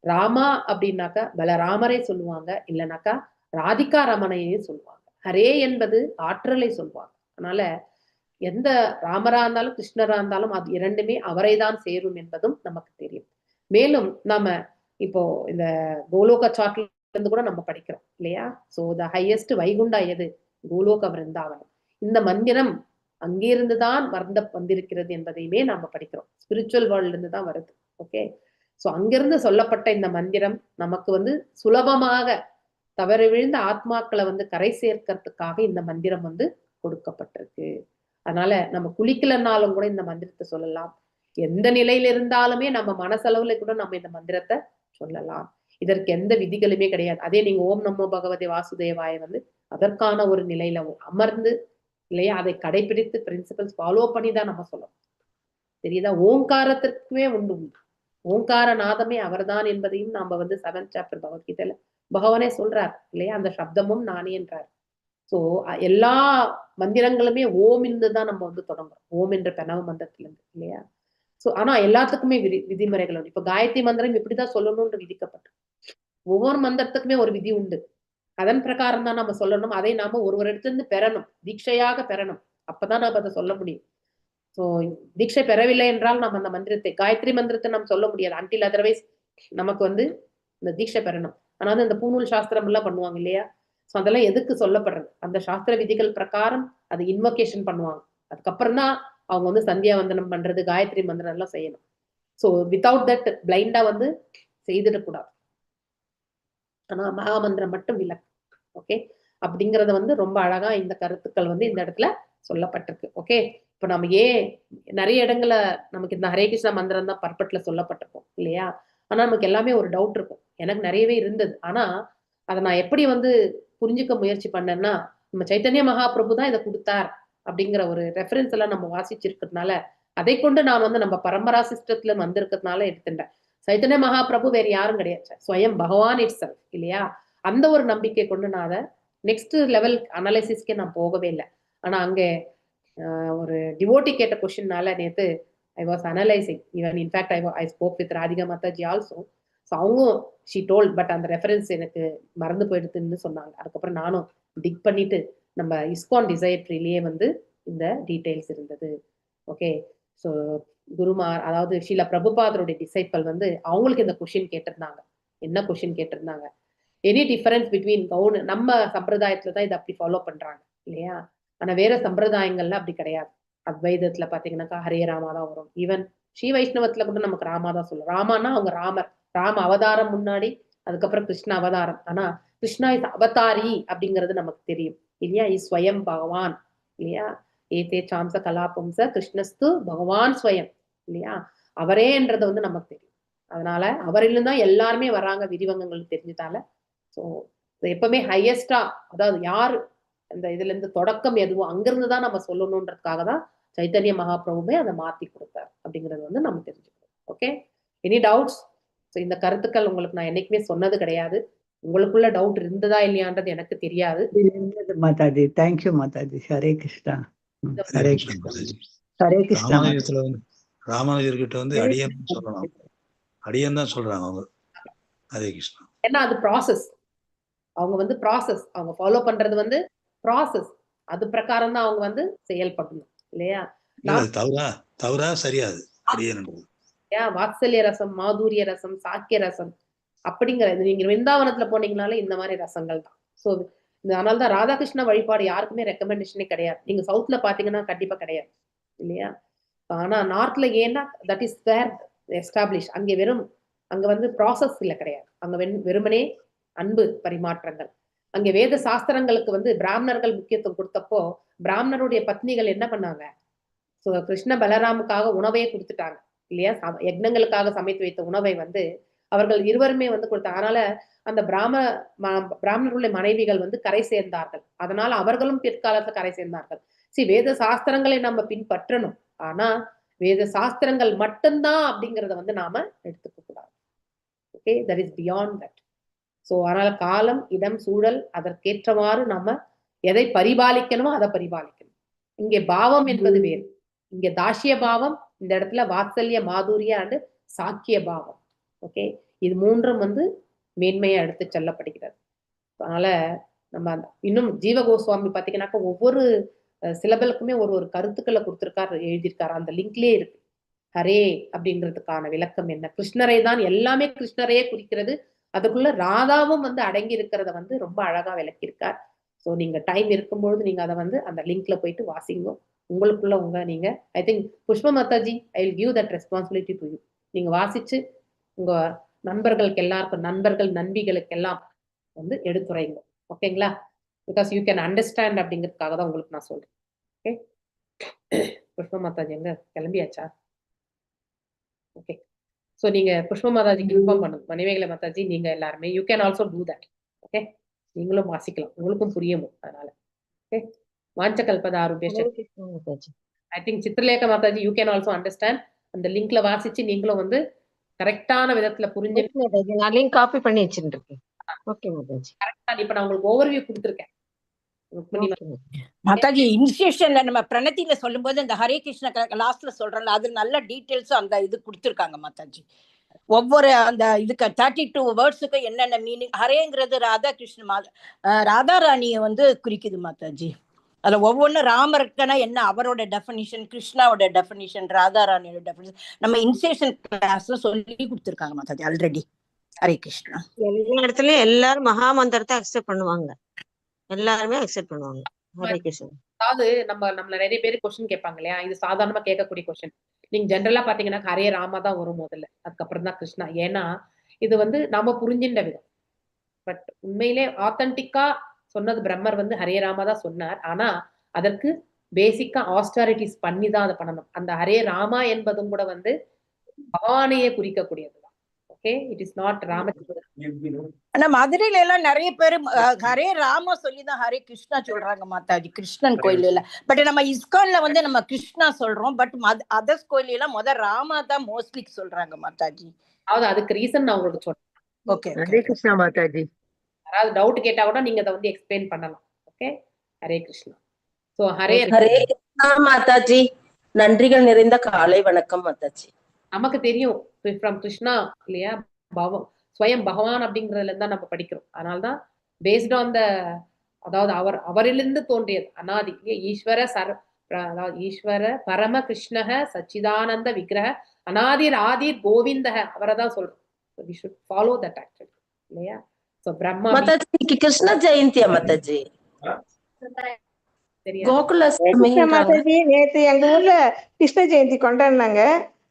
ராமா அப்படின்னாக்கா பலராமரே சொல்லுவாங்க, இல்லைனாக்கா ராதிகா ரமணையே சொல்லுவாங்க. ஹரே என்பது ஆற்றலை சொல்லுவாங்க. அதனால எந்த ராமரா இருந்தாலும் கிருஷ்ணரா இருந்தாலும் அது இரண்டுமே அவரை தான் சேரும் என்பதும் நமக்கு தெரியும். மேலும் நாம இப்போ இந்த கோலோக சார்ட்ல இருந்து கூட நம்ம படிக்கிறோம் இல்லையா. சோ த ஹையஸ்ட் வைகுண்டா எது, கோலோக விருந்தாவனம். இந்த மந்திரம் அங்கிருந்துதான் வந்திருக்கிறது என்பதையுமே நாம படிக்கிறோம். ஸ்பிரிச்சுவல் வேர்ல்ட்ல இருந்து தான் வருது. ஓகே, சோ அங்கிருந்து சொல்லப்பட்ட இந்த மந்திரம் நமக்கு வந்து சுலபமாக தவறு விழுந்த ஆத்மாக்களை வந்து கரை சேர்க்கிறதுக்காக இந்த மந்திரம் வந்து கொடுக்கப்பட்டிருக்கு. அதனால நம்ம குளிக்கலன்னாலும் கூட இந்த மந்திரத்தை சொல்லலாம். எந்த நிலையில இருந்தாலுமே நம்ம மனசளவுல கூட நம்ம இந்த மந்திரத்தை சொல்லலாம். இதற்கு எந்த விதிகளுமே கிடையாது. அதே நீங்க ஓம் நமோ பகவதே வாசுதேவாய வந்து அதற்கான ஒரு நிலையில அமர்ந்து இல்லையா, அதை கடைபிடித்து பிரின்சிபல்ஸ் ஃபாலோ பண்ணி தான் நம்ம சொல்லணும். தெரியுதா, ஓங்காரத்திற்குமே உண்டு. ஓங்கார நாதமே அவர்தான் என்பதையும் நாம வந்து 7th சாப்டர் பகவத்கீதையில பகவானே சொல்றார் இல்லையா, அந்த சப்தமும் நானே என்றார். சோ எல்லா மந்திரங்களுமே ஓம் தான் நம்ம வந்து தொடங்குறோம், ஓம் என்ற பிரணவ மந்திரத்துல இருந்து இல்லையா. சோ ஆனா எல்லாத்துக்குமே விதிமுறைகள் உண்டு. இப்ப காயத்ரி மந்திரம் இப்படிதான் சொல்லணும்னு விதிக்கப்பட்டு, ஒவ்வொரு மந்திரத்துக்குமே ஒரு விதி உண்டு. அதன் பிரகாரம் தான் நம்ம சொல்லணும். அதை நாம ஒரு இடத்துல இருந்து பெறணும், தீட்சையாக பெறணும். அப்பதான் நாம அதை சொல்ல முடியும். சோ தீட்சை பெறவில்லை என்றால் நம்ம அந்த மந்திரத்தை, காயத்ரி மந்திரத்தை நம்ம சொல்ல முடியாது. அன்டில் அதர்வைஸ் நமக்கு வந்து இந்த தீட்சை பெறணும். ஆனாலும் இந்த பூநூல் சாஸ்திரம் எல்லாம் பண்ணுவாங்க இல்லையா, சோ அதெல்லாம் எதுக்கு சொல்லப்படுறது, அந்த சாஸ்திர விதிகள் பிரகாரம் அது இன்வொகேஷன் பண்ணுவாங்க. அதுக்கப்புறம் தான் அவங்க வந்து சந்தியா வந்தனம் பண்றது, காயத்ரி மந்திரம் எல்லாம் செய்யணும். சோ வித்தவுட் தட் பிளைண்டா வந்து செய்திடக்கூடாது. ஆனா மகாமந்திரம் மட்டும் விலக்கு. ஓகே, அப்படிங்கறத வந்து ரொம்ப அழகா இந்த கருத்துக்கள் வந்து இந்த இடத்துல சொல்லப்பட்டிருக்கு. ஓகே, இப்ப நம்ம நிறைய இடங்கள்ல நமக்கு இந்த ஹரே கிருஷ்ணா மந்திரம் தான் பர்பட்ல சொல்லப்பட்டிருக்கும் இல்லையா. ஆனா நமக்கு எல்லாமே ஒரு டவுட் இருக்கும், எனக்கு நிறையவே இருந்தது. ஆனா அதை நான் எப்படி வந்து புரிஞ்சுக்க முயற்சி பண்ணேன்னா, நம்ம சைத்தன்ய மகாபிரபு தான் இதை கொடுத்தார் அப்படிங்கிற ஒரு ரெஃபரன்ஸ் எல்லாம் நம்ம வாசிச்சிருக்கிறதுனால, அதை கொண்டு நான் வந்து நம்ம பரம்பரா சிஸ்டத்துல வந்திருக்கிறதுனால எடுத்துட்டேன். சைத்தன்ய மகாபிரபு வேற யாரும் கிடையாது, ஸ்வயம் பகவான் இட் செல்ஃப் இல்லையா. அந்த ஒரு நம்பிக்கை கொண்டு நான் அதை நெக்ஸ்ட் லெவல் அனாலிசிஸ்க்கே நான் போகவே இல்லை. ஆனா அங்கே ஒரு டிவோட்டி கேட்ட கொஸ்டின்னால நேத்து I was analysing. Even in fact I spoke with Radhika Mataji also. So அவங்களும் ஷீ டோல்ட், பட் அந்த ரெஃபரன்ஸ் எனக்கு மறந்து போயிடுதுன்னு சொன்னாங்க. அதுக்கப்புறம் நானும் டிக் பண்ணிட்டு நம்ம இஸ்கான் டிசைர் ட்ரீலேயே வந்து இந்த டீட்டெயில்ஸ் இருந்தது. ஓகே, ஸோ குருமார் அதாவது ஷீலா பிரபுபாதருடைய டிசைப்பல் வந்து அவங்களுக்கு இந்த கொஷின் கேட்டிருந்தாங்க. என்ன கொஷின் கேட்டிருந்தாங்க, எனி டிஃபரன்ஸ் பிட்வீன் நம்ம சம்பிரதாயத்துல தான் இதை அப்படி ஃபாலோ பண்றாங்க இல்லையா. ஆனா வேற சம்பிரதாயங்கள்ல அப்படி கிடையாது. அத்வைதத்துல பாத்தீங்கன்னாக்கா ஹரே ராமா தான் வரும். ஈவன் ஸ்ரீ வைஷ்ணவத்துல கூட நமக்கு ராமா தான் சொல்லுவோம். ராமானா அவங்க ராம அவதாரம் முன்னாடி, அதுக்கப்புறம் கிருஷ்ண அவதாரம். ஆனா கிருஷ்ணா இஸ் அவதாரி அப்படிங்கிறது நமக்கு தெரியும் இல்லையா. இஸ் ஸ்வயம் பகவான் இல்லையா. ஏதே சாம்ச கலாபம்ச கிருஷ்ணஸ்து பகவான் ஸ்வயம் இல்லையா. அவரேன்றது வந்து நமக்கு தெரியும். அதனால அவரிலும் தான் எல்லாருமே வராங்க விரிவங்கங்களுக்கு தெரிஞ்சதால. ஸோ எப்பவுமே ஹையஸ்டா, அதாவது யாரு அந்த இதுல இருந்து தொடக்கம் எதுவோ அங்கிருந்து தான் நம்ம சொல்லணும்ன்றதுக்காக தான் சைத்தன்ய மகாபிரபுவே அதை மாத்தி கொடுத்தார் அப்படிங்கிறது வந்து நம்ம தெரிஞ்சுக்கணும். Okay, any doubts? ஸோ இந்த கருத்துக்கள் உங்களுக்கு நான் என்னைக்குமே சொன்னது கிடையாது. உங்களுக்குள்ள டவுட் இருந்ததா இல்லையான்றது எனக்கு தெரியாது. மாதாஜி, தேங்க்யூ மாதாஜி. ஹரே கிருஷ்ணா. ஹரே கிருஷ்ணா. ஹரே கிருஷ்ணா. ராமானுஜர்கிட்ட வந்து அடியன் சொல்லணும், அடியன் தான் சொல்றாங்க அவங்க. ஹரே கிருஷ்ணா. ஏன்னா அது ப்ராசஸ். அவங்க வந்து ப்ராசஸ், அவங்க ஃபாலோ பண்றது வந்து ப்ராசஸ். அது பிரகாரம் தான் அவங்க வந்து செயல்படணும் இல்லையா. தவறா சரியாது அடியன்ன்றது. வாத்சல்ய ரசம், மாதுரிய ரசம், சாக்கிய ரசம் அப்படிங்கிறது நீங்க விருந்தாவனத்துல போனீங்கனாலே இந்த மாதிரி ரசங்கள் தான். ஸோ அதனாலதான் ராதாகிருஷ்ண வழிபாடு யாருக்குமே ரெக்கமெண்டேஷனே கிடையாது. நீங்க சவுத்ல பாத்தீங்கன்னா கண்டிப்பா கிடையாது இல்லையா. ஆனா நார்த்ல ஏன்னா தட் இஸ் தேர் எஸ்டாப்ளிஷ். அங்க வந்து ப்ராசஸ் இல்ல கிடையாது. அங்க வெறுமனே அன்பு பரிமாற்றங்கள். அங்க வேத சாஸ்திரங்களுக்கு வந்து பிராமணர்கள் முக்கியத்துவம் கொடுத்தப்போ பிராமணருடைய பத்னிகள் என்ன பண்ணாங்க, கிருஷ்ண பலராமுக்காக உணவையே கொடுத்துட்டாங்க இல்லையா. யக்னங்களுக்காக சமைத்து வைத்த உணவை வந்து அவர்கள் இருவருமே வந்து கொடுத்தாங்க. அதனால அந்த பிராமணர்களுடைய மனைவிகள் வந்து கரை சேர்ந்தார்கள். அதனால அவர்களும் பிற்காலத்துல கரை சேர்ந்தார்கள். வேத சாஸ்திரங்களை நம்ம பின்பற்றணும். ஆனா வேத சாஸ்திரங்கள் மட்டும்தான் அப்படிங்கறத வந்து நாம எடுத்துக்க கூடாது. Okay, that is beyond that. So அதனால காலம், இடம், சூழல் அதற்கேற்றவாறு நம்ம எதை பரிபாலிக்கணுமோ அதை பரிபாலிக்கணும். இங்கே பாவம் என்பது வேறு. இங்க தாஷ்ய பாவம், இந்த இடத்துல வாத்சல்ய, மாதுரிய அண்டு சாக்கிய பாவம். ஓகே, இது மூன்றும் வந்து மேன்மையா எடுத்து செல்லப்படுகிறது. அதனால நம்ம இன்னும் ஜீவ கோஸ்வாமி பாத்தீங்கன்னாக்கா ஒவ்வொரு சிலபலுக்குமே ஒரு கருத்துக்களை கொடுத்திருக்காரு, எழுதியிருக்காரு. அந்த லிங்க்லயே இருக்கு. ஹரே அப்படின்றதுக்கான விளக்கம் என்ன, கிருஷ்ணரை தான், எல்லாமே கிருஷ்ணரையே குறிக்கிறது. அதுக்குள்ள ராதாவும் வந்து அடங்கி இருக்கிறத வந்து ரொம்ப அழகா விளக்கியிருக்கார். ஸோ நீங்க டைம் இருக்கும்பொழுது நீங்க அதை வந்து அந்த லிங்க்ல போயிட்டு வாசிங்க. உங்களுக்குள்ள நீங்க ஐ திங்க் புஷ்ப Mataji, I will give that responsibility to you. நீங்க வாசிச்சு உங்க நண்பர்களுக்கு எல்லாருக்கும், நண்பிகளுக்கெல்லாம் வந்து எடுத்துரைங்க. ஓகேங்களா? பிகாஸ் யூ கேன் அண்டர்ஸ்டாண்ட் அப்படிங்கிறதுக்காக தான் உங்களுக்கு நான் சொல்றேன். ஓகே, புஷ்ப மாதாஜி எங்க கிளம்பியாச்சா? ஓகே, ஸோ நீங்க புஷ்ப மாதாஜிக்கு இன்ஃபார்ம் பண்ணுங்க. மணிமேகலை மாதாஜி நீங்க எல்லாருமே you can also do that. Okay, நீங்களும் வாசிக்கலாம், உங்களுக்கும் புரியும். அதனால ஓகே, வாஞ்சகல்பதாருபேஷ. I think Chitralekha Mataji you can also understand. அந்த லிங்க்ல வாசிச்சு நீங்களும் வந்து கரெக்டான விதத்துல புரிஞ்சு நான் லிங்க் காப்பி பண்ணி வச்சிருக்கேன். ஓகே மாதாஜி, கரெக்டா இப்ப நான் உங்களுக்கு ஓவர்வியூ கொடுத்துருக்கேன். மாதாஜி இனிஷியேஷன்ல நம்ம பிரணத்தில சொல்லும்போது இந்த ஹரே கிருஷ்ண லாஸ்ட்ல சொல்றோம்ல, அது நல்ல டீடைல்ஸும் அந்த இது கொடுத்துருக்காங்க மாதாஜி. ஒவ்வொரு அந்த இதுக்கு 32 வேர்ட்ஸுக்கு என்னென்ன மீனிங். ஹரேங்கிறது ராதா கிருஷ்ண ராதா ராணியை வந்து குறிக்குது மாதாஜி. அதுல ஒவ்வொன்றும் ராமருக்குன்னா என்ன அவரோட டெஃபினிஷன், கிருஷ்ணாவோட டெஃபினிஷன், ராதா ராணியோட டெஃபினிஷன் நம்ம இனிஷியேஷன் கிளாஸ்ல சொல்லி கொடுத்துருக்காங்க மாதாஜி ஆல்ரெடி. ஹரே கிருஷ்ணா. எல்லா இடத்துலயும் எல்லாரும் மகா மந்திரத்தை அக்செப்ட் பண்ணுவாங்க, எல்லாருமே அக்செப்ட் பண்ணுவாங்க. ஹரே கிருஷ்ணா. அதாவது நம்மள நிறைய பேர் கொஸ்டின் கேட்பாங்க இல்லையா, இது சாதாரணமா கேட்கக்கூடிய கொஸ்டின். நீங்க ஜென்ரலா பாத்தீங்கன்னா ஹரே ராமா தான் வரும் முதல்ல, அதுக்கப்புறம் தான் கிருஷ்ணா. ஏன்னா இது வந்து நாம புரிஞ்சின்ற விதம். பட் உண்மையிலே ஆத்தன்டிக்கா சொன்னது பிரம்மர் வந்து ஹரே ராமா தான் சொன்னார். ஆனா அதற்கு பேசிக்கா ஆஸ்டாரிட்டிஸ் பண்ணி தான் அதை பண்ணணும். அந்த ஹரே ராமா என்பதும் கூட வந்து பகவானையே குறிக்கக்கூடியதுதான். Okay, it is not Ramachandran. ஆனா மதுரையில எல்லாம் நிறைய பேரு ஹரே ராமா சொல்லிதான் ஹரே கிருஷ்ணா சொல்றாங்க மாதாஜி, கிருஷ்ணன் கோயில. பட் நம்ம இஸ்கான்ல வந்து நம்ம கிருஷ்ணா சொல்றோம். பட் அதர்ஸ் கோயில எல்லாம் ராமா தான் மோஸ்ட்லி சொல்றாங்க மாதாஜி. அதாவது அதுக்கு ரீசன் நான் உங்களுக்கு சொல்றேன். ஓகே, ஹரே கிருஷ்ணா மாதாஜி. யாராவது டவுட் கேட்டா கூட நீங்க அதை வந்து எக்ஸ்பிளைன் பண்ணலாம். ஓகே, ஹரே கிருஷ்ணா. சோ ஹரே கிருஷ்ணா மாதாஜி, நன்றிகள் நிறைந்த காலை வணக்கம் மாதாஜி. நமக்கு தெரியும் ஃப்ரம் கிருஷ்ணா இல்லையா, ஸ்வயம் பகவான் அப்படிங்கறதுல இருந்தா நம்ம படிக்கிறோம். அதனால்தான் பேஸ்ட் ஆன் த, அதாவது அவரிலிருந்து தோன்றியது அனாதி ஈஸ்வர அதாவது ஈஸ்வர பரம கிருஷ்ணக சச்சிதானந்த விக்கிரக அனாதிர் ஆதிர் கோவிந்தக, அவரை தான் சொல்றோம். We should follow that actually இல்லையா. சோ பிரம்மா மாதாஜி இன்னைக்கு கிருஷ்ண ஜெயந்தியா மாதாஜி? கோகுலாஷ்டமின்றாங்க. மாதாஜி நேத்து எங்க ஊர்ல கிருஷ்ண ஜெயந்தி கொண்டாடினாங்க.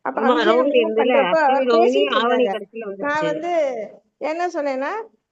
அப்ப அங்கேயே மூவ் பண்றப்ப பேசிட்டு இருந்தாங்க. நான் என்ன சொன்னேன்னா